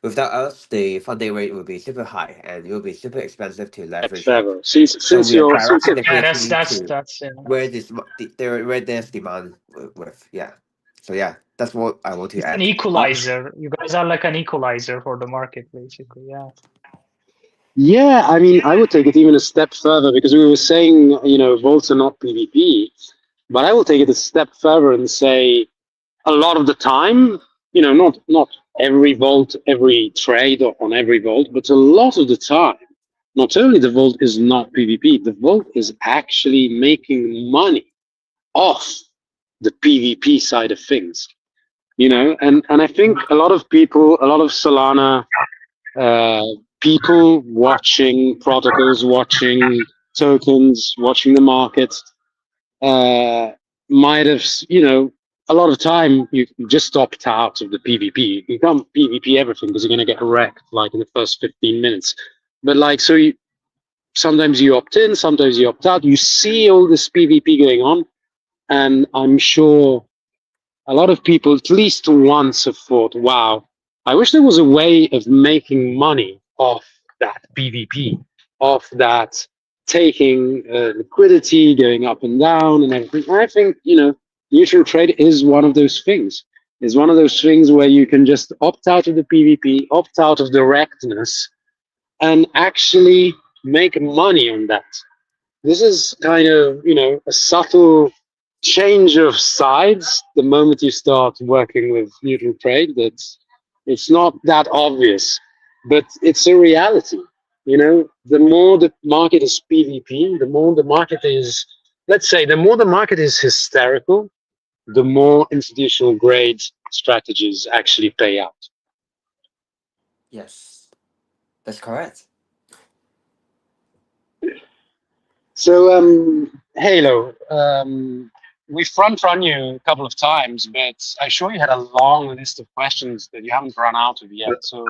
Without us, the funding rate will be super high and it will be super expensive to Much leverage up. further. Since So since we are you're since directing it, Yeah, liquidity to that's where there's demand with. Yeah. So yeah, that's what I want to it's an add. equalizer. You guys are like an equalizer for the market, basically. Yeah. yeah, I mean, I would take it even a step further because we were saying, vaults are not PvP, but I will take it a step further and say a lot of the time, not every vault, every trade on every vault, but a lot of the time, not only the vault is not PvP, the vault is actually making money off the PvP side of things. And I think a lot of people, a lot of Solana uh, people watching protocols, watching tokens, watching the market, uh, might have, a lot of time you just opt out of the PvP. You can't PvP everything because you're going to get wrecked like in the first 15 minutes. But like, so sometimes you opt in, sometimes you opt out. You see all this PvP going on, and I'm sure a lot of people at least once have thought, wow, I wish there was a way of making money off that PvP, off that taking liquidity, going up and down and everything. I think, neutral trade is one of those things. It's one of those things where you can just opt out of the PvP, opt out of directness, and actually make money on that. This is kind of, a subtle change of sides the moment you start working with neutral trade. That's it's not that obvious, but it's a reality. The more the market is PvP, the more the market is, let's say, the more the market is hysterical, the more institutional grade strategies actually pay out. Yes, that's correct. So, Halo, we front run you a couple of times, but I'm sure you had a long list of questions that you haven't run out of yet. So,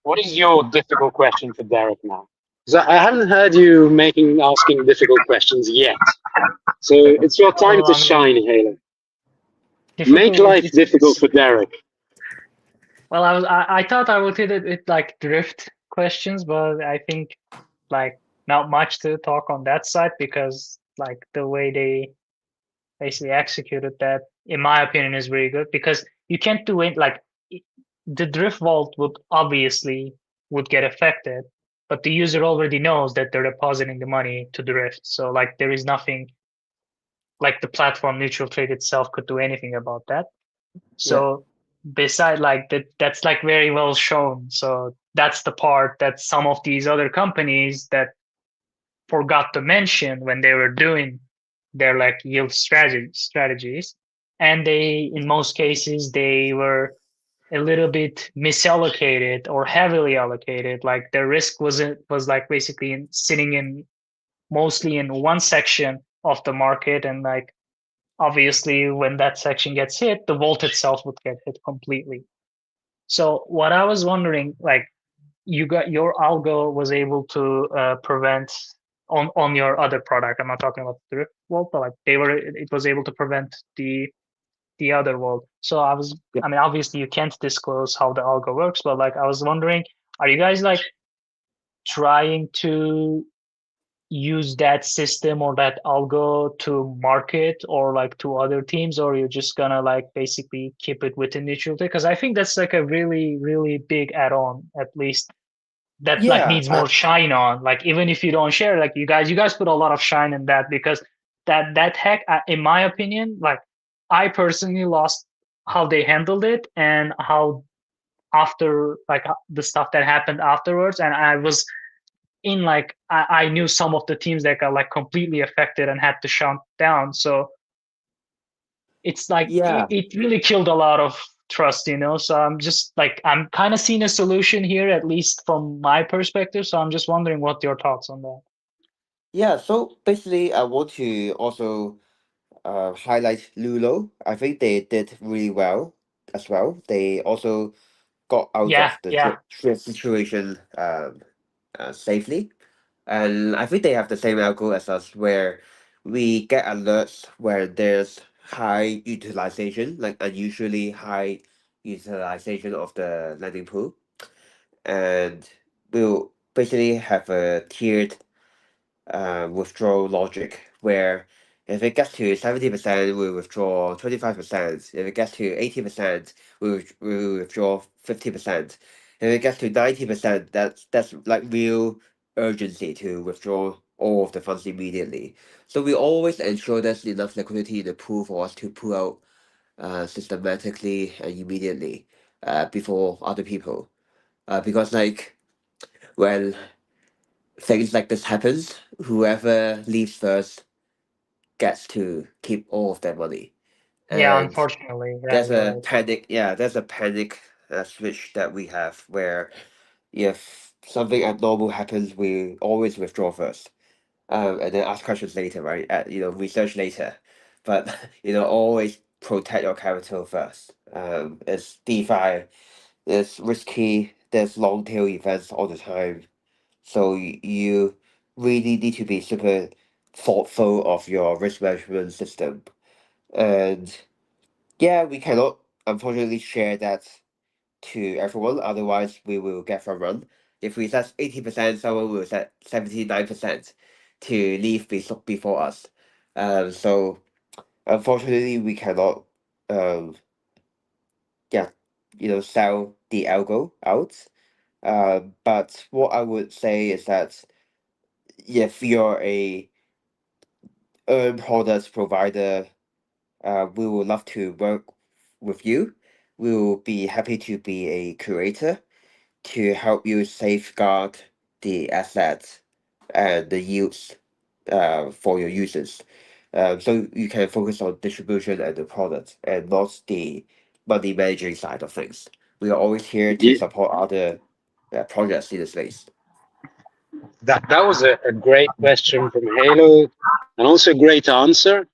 what is your difficult question for Derek now? Because I haven't heard you asking difficult questions yet. So it's your time Well, to I mean, shine, Halo. Make difficult. life difficult for Derek. Well, I thought I would hit it like drift questions, but I think like not much to talk on that side because like the way basically executed that, in my opinion, is really good, because you can't do it like the drift vault would get affected, but the user already knows that they're depositing the money to drift. So like there is nothing like the platform neutral trade itself could do anything about that. Yeah. So beside like that's like very well shown. So that's the part that some of these other companies that forgot to mention when they were doing their like yield strategies. And they, in most cases, they were a little bit misallocated or heavily allocated. Like the risk was like basically sitting in mostly in one section of the market, and like obviously when that section gets hit, the vault itself would get hit completely. So what I was wondering, like you got your algo was able to prevent on your other product. I'm not talking about the vault, but like it was able to prevent the other vault. So Yeah. I mean, obviously you can't disclose how the algo works, but like I was wondering, are you guys like trying to use that system or that algo to market or like to other teams, or you're just gonna like basically keep it within neutral? Because I think that's like a really, really big add-on, at least that like Yeah. needs more shine on. Like even if you don't share, like you guys put a lot of shine in that, because that hack, in my opinion, like I personally lost how they handled it and how after like the stuff that happened afterwards, and I was in like I knew some of the teams that got like completely affected and had to shut down. So it's like Yeah. it really killed a lot of trust, you know. So I'm just like I'm kind of seeing a solution here, at least from my perspective. So I'm just wondering what your thoughts on that. Yeah. So basically, I want to also highlight Lulo. I think they did really well as well. They also got out Yeah, of the yeah, situation safely. And I think they have the same algo as us, where we get alerts where there's high utilization, like unusually high utilization of the lending pool. And we'll basically have a tiered withdrawal logic where if it gets to 70%, we withdraw 25%. If it gets to 80%, we withdraw 50%. If it gets to 90%, that's like real urgency to withdraw all of the funds immediately. So we always ensure there's enough liquidity in the pool for us to pull out systematically and immediately before other people. Because like when things like this happens, whoever leaves first gets to keep all of their money. yeah. And Unfortunately, yeah, there's you're a right. panic, yeah, there's a panic switch that we have where if something abnormal happens, we always withdraw first. And then ask questions later, right? Research later. But, always protect your capital first. It's DeFi, it's risky, there's long tail events all the time. So you really need to be super thoughtful of your risk management system. And yeah, we cannot unfortunately share that to everyone, otherwise we will get from run. If we set 80%, someone will set 79% to leave before us. So unfortunately we cannot um yeah, sell the algo out. But what I would say is that if you're a earn product provider, we would love to work with you. We will be happy to be a curator to help you safeguard the assets and the yields for your users. So you can focus on distribution and the product and not the money managing side of things. We are always here to Yeah, support other projects in the space. that was a great question from Halo, and also a great answer.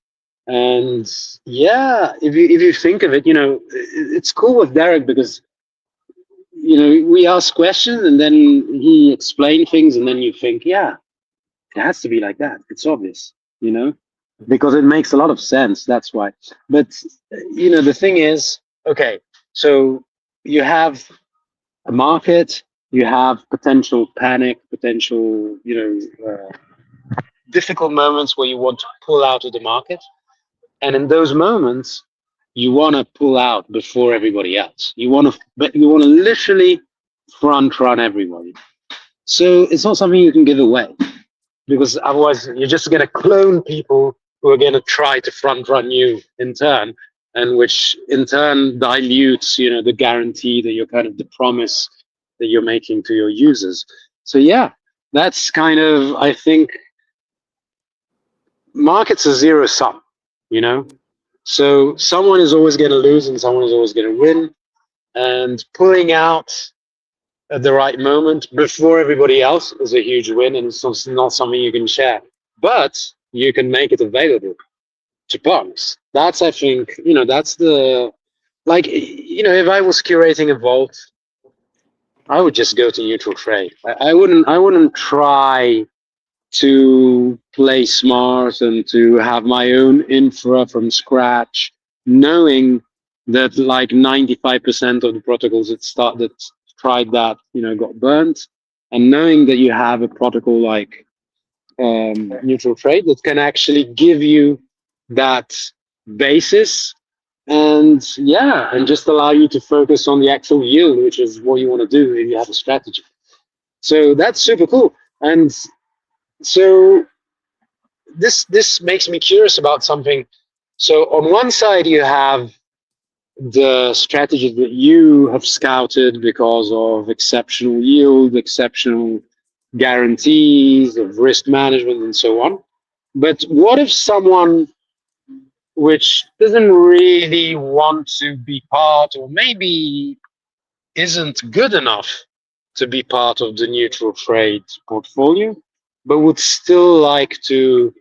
And yeah, if you think of it, it's cool with Derek because we ask questions and then he explained things, and then you think, yeah, it has to be like that. It's obvious, because it makes a lot of sense. That's why. But the thing is, okay, so you have a market, you have potential panic, potential, difficult moments where you want to pull out of the market. And in those moments, you want to pull out before everybody else. But you want to literally front run everybody. So it's not something you can give away, because otherwise you're just going to clone people who are going to try to front run you in turn, and which in turn dilutes, the guarantee that you're kind of the promise that you're making to your users. So yeah, that's kind of, I think, markets are zero sum, you know. So someone is always going to lose and someone is always going to win, and pulling out at the right moment before everybody else is a huge win, and it's not something you can share, but you can make it available to punks. That's, I think, that's the, like, if I was curating a vault, I would just go to neutral trade. I wouldn't try to play smart and to have my own infra from scratch, knowing that like 95% of the protocols that tried that, got burnt, and knowing that you have a protocol like neutral trade that can actually give you that basis, and yeah, and just allow you to focus on the actual yield, which is what you want to do if you have a strategy. So that's super cool. And so this makes me curious about something. So on one side, you have the strategy that you have scouted because of exceptional yield, exceptional guarantees of risk management, and so on. But what if someone which doesn't really want to be part, or maybe isn't good enough to be part of the neutral trade portfolio, but would still like to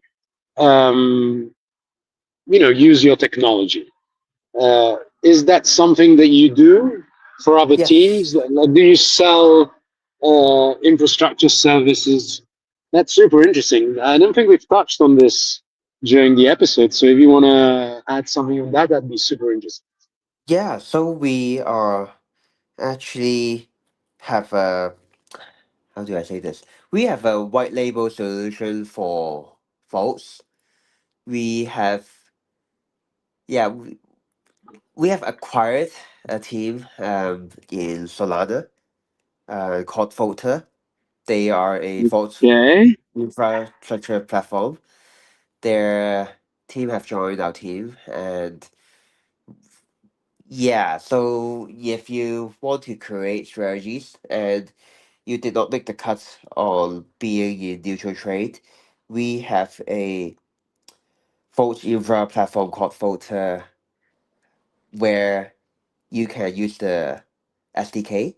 use your technology? Is that something that you do for other Yes. teams? Like, do you sell infrastructure services? That's super interesting. I don't think we've touched on this during the episode. So if you want to add something on that, that'd be super interesting. Yeah, so we are actually have a, how do I say this? We have a white label solution for vaults. We have, yeah, we have acquired a team in Solana called Filter. They are a vault Okay. infrastructure platform. Their team have joined our team, and yeah, so if you want to create strategies and you did not make the cut on being in neutral trade, we have a vault infra platform called Filter where you can use the SDK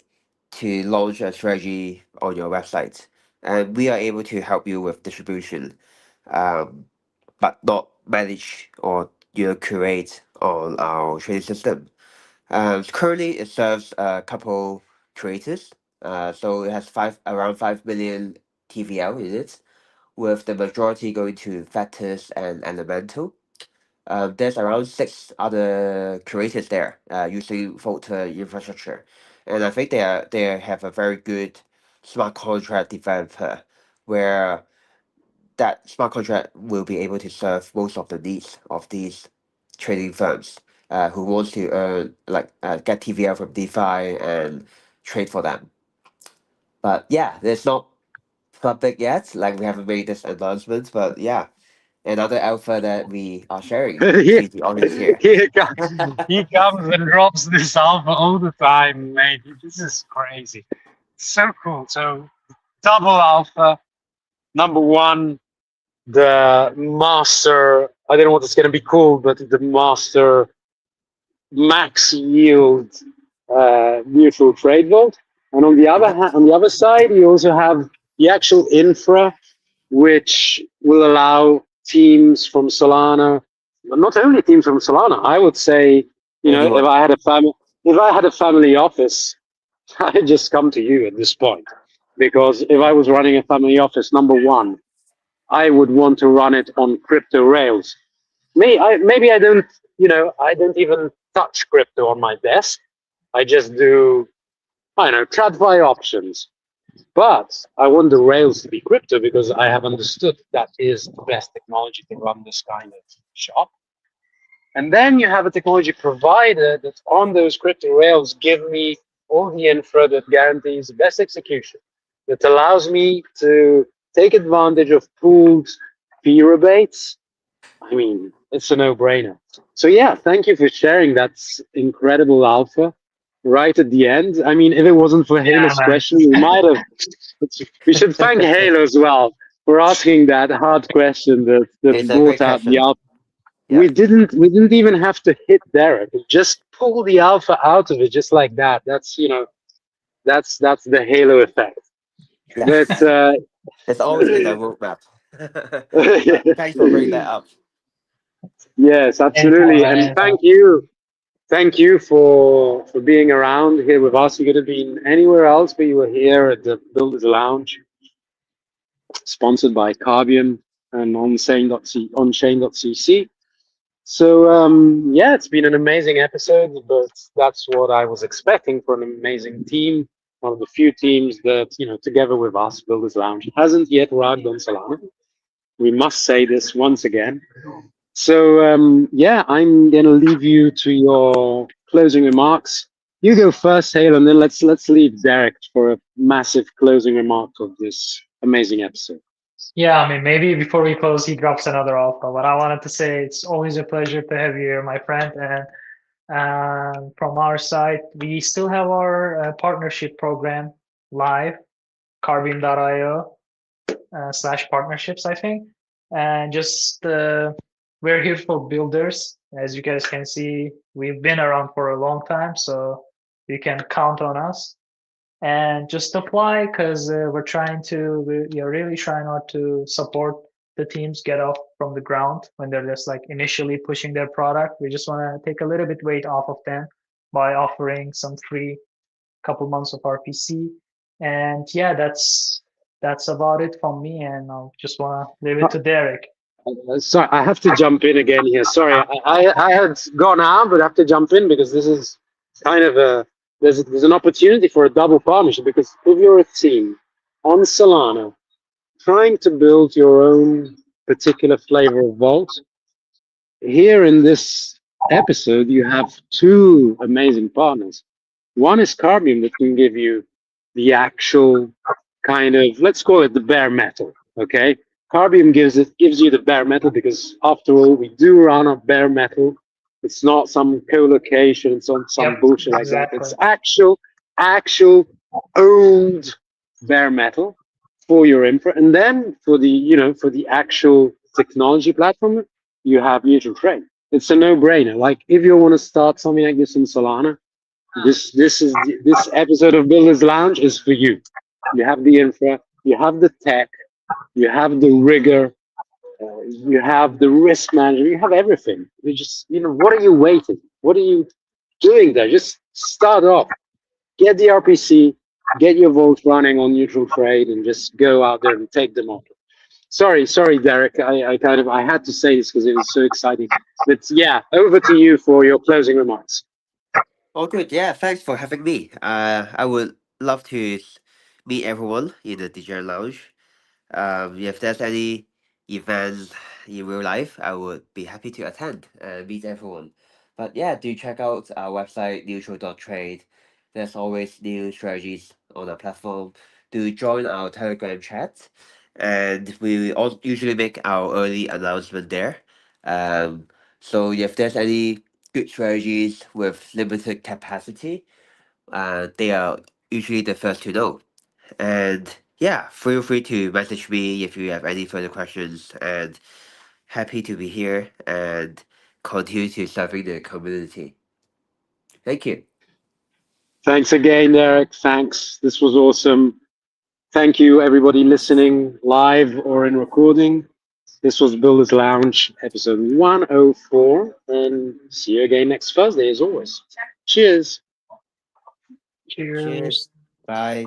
to launch a strategy on your website. And we are able to help you with distribution, um, but not manage or create on our trading system. Currently, it serves a couple creators. So it has around 5 million TVL in it, with the majority going to Factors and Elemental. There's around 6 other creators there using Filter infrastructure, and I think they have a very good smart contract developer where that smart contract will be able to serve most of the needs of these trading firms who wants to earn get TVL from DeFi and trade for them. But yeah, it's not public yet. Like we haven't made this announcement, but yeah, another alpha that we are sharing here, to the audience here. he comes and drops this alpha all the time, mate. This is crazy. So cool. So double alpha, number one, the master, I don't know what it's going to be called, but the master max yield neutral trade vault. And on the Yep. on the other side, you also have the actual infra, which will allow teams from Solana, not only teams from Solana, I would say, if Anyone. I had a family office, I'd just come to you at this point. Because if I was running a family office, number one, I would want to run it on crypto rails. Maybe I don't even touch crypto on my desk. I just do, I don't know, TradFi options. But I want the rails to be crypto because I have understood that is the best technology to run this kind of shop. And then you have a technology provider that on those crypto rails give me all the infra that guarantees the best execution, that allows me to take advantage of pooled fee rebates. I mean, it's a no-brainer. So yeah, thank you for sharing that incredible alpha right at the end. I mean, if it wasn't for Yeah, Halo's man. question, we might have. We should thank Halo as well for asking that hard question that It's a great brought out the question. alpha. Yeah. We didn't even have to hit Derek. Just pull the alpha out of it, just like that. That's that's the Halo effect. But Yes. It's always in the roadmap. Thanks for bringing that up. yes, Anytime, absolutely, man. and Anytime. thank you for being around here with us. You could have been anywhere else, but you were here at the Builders Lounge, sponsored by Carbium and onchain.cc. So yeah, it's been an amazing episode, but that's what I was expecting for an amazing team. One of the few teams that, together with us, Builders Lounge hasn't yet rugged on Solana. We must say this once again. So yeah, I'm gonna leave you to your closing remarks. You go first, Hale, and then let's leave Derek for a massive closing remark of this amazing episode. Yeah, I mean, maybe before we close, he drops another alpha. But I wanted to say it's always a pleasure to have you here, my friend. And from our side, we still have our partnership program live, carbine.io slash partnerships, I think. And just we're here for builders. As you guys can see, we've been around for a long time, so you can count on us. And just apply because we're really trying not to support the teams get off from the ground when they're just like initially pushing their product. We just want to take a little bit weight off of them by offering some free couple months of RPC. And yeah, that's about it from me. And I'll just want to leave it to Derek. Sorry, I have to jump in again here. Sorry, I had gone out, but I have to jump in because this is kind of there's an opportunity for a double partnership because if you're a team on Solana trying to build your own particular flavor of vault, here in this episode you have two amazing partners. One is Carbium that can give you the actual kind of, let's call it the bare metal. Okay, Carbium gives you the bare metal because after all we do run on bare metal. It's not some co-location, it's not some Yep, bullshit like that. exactly. It's actual owned bare metal for your infra. And then for the for the actual technology platform, you have neutral trade. It's a no-brainer. Like if you want to start something like this in Solana, this episode of Builders Lounge is for you. You have the infra, you have the tech, you have the rigor, you have the risk management, you have everything. You just, what are you waiting? What are you doing there? Just start off, get the RPC, get your votes running on neutral trade, and just go out there and take them off. Sorry, Derek. I had to say this because it was so exciting. But yeah, over to you for your closing remarks. Oh, good. Yeah, thanks for having me. I would love to meet everyone in the DJ Lounge. If there's any events in real life, I would be happy to attend and meet everyone. But yeah, do check out our website, neutral.trade. There's always new strategies on the platform. Do join our Telegram chat, and we all usually make our early announcement there. Um, so if there's any good strategies with limited capacity, they are usually the first to know. And yeah, feel free to message me if you have any further questions. And happy to be here and continue to serving the community. Thank you. Thanks again, Derek. Thanks. This was awesome. Thank you, everybody listening live or in recording. This was Builders Lounge, episode 104, and see you again next Thursday, as always. Cheers. Cheers. Cheers. Bye.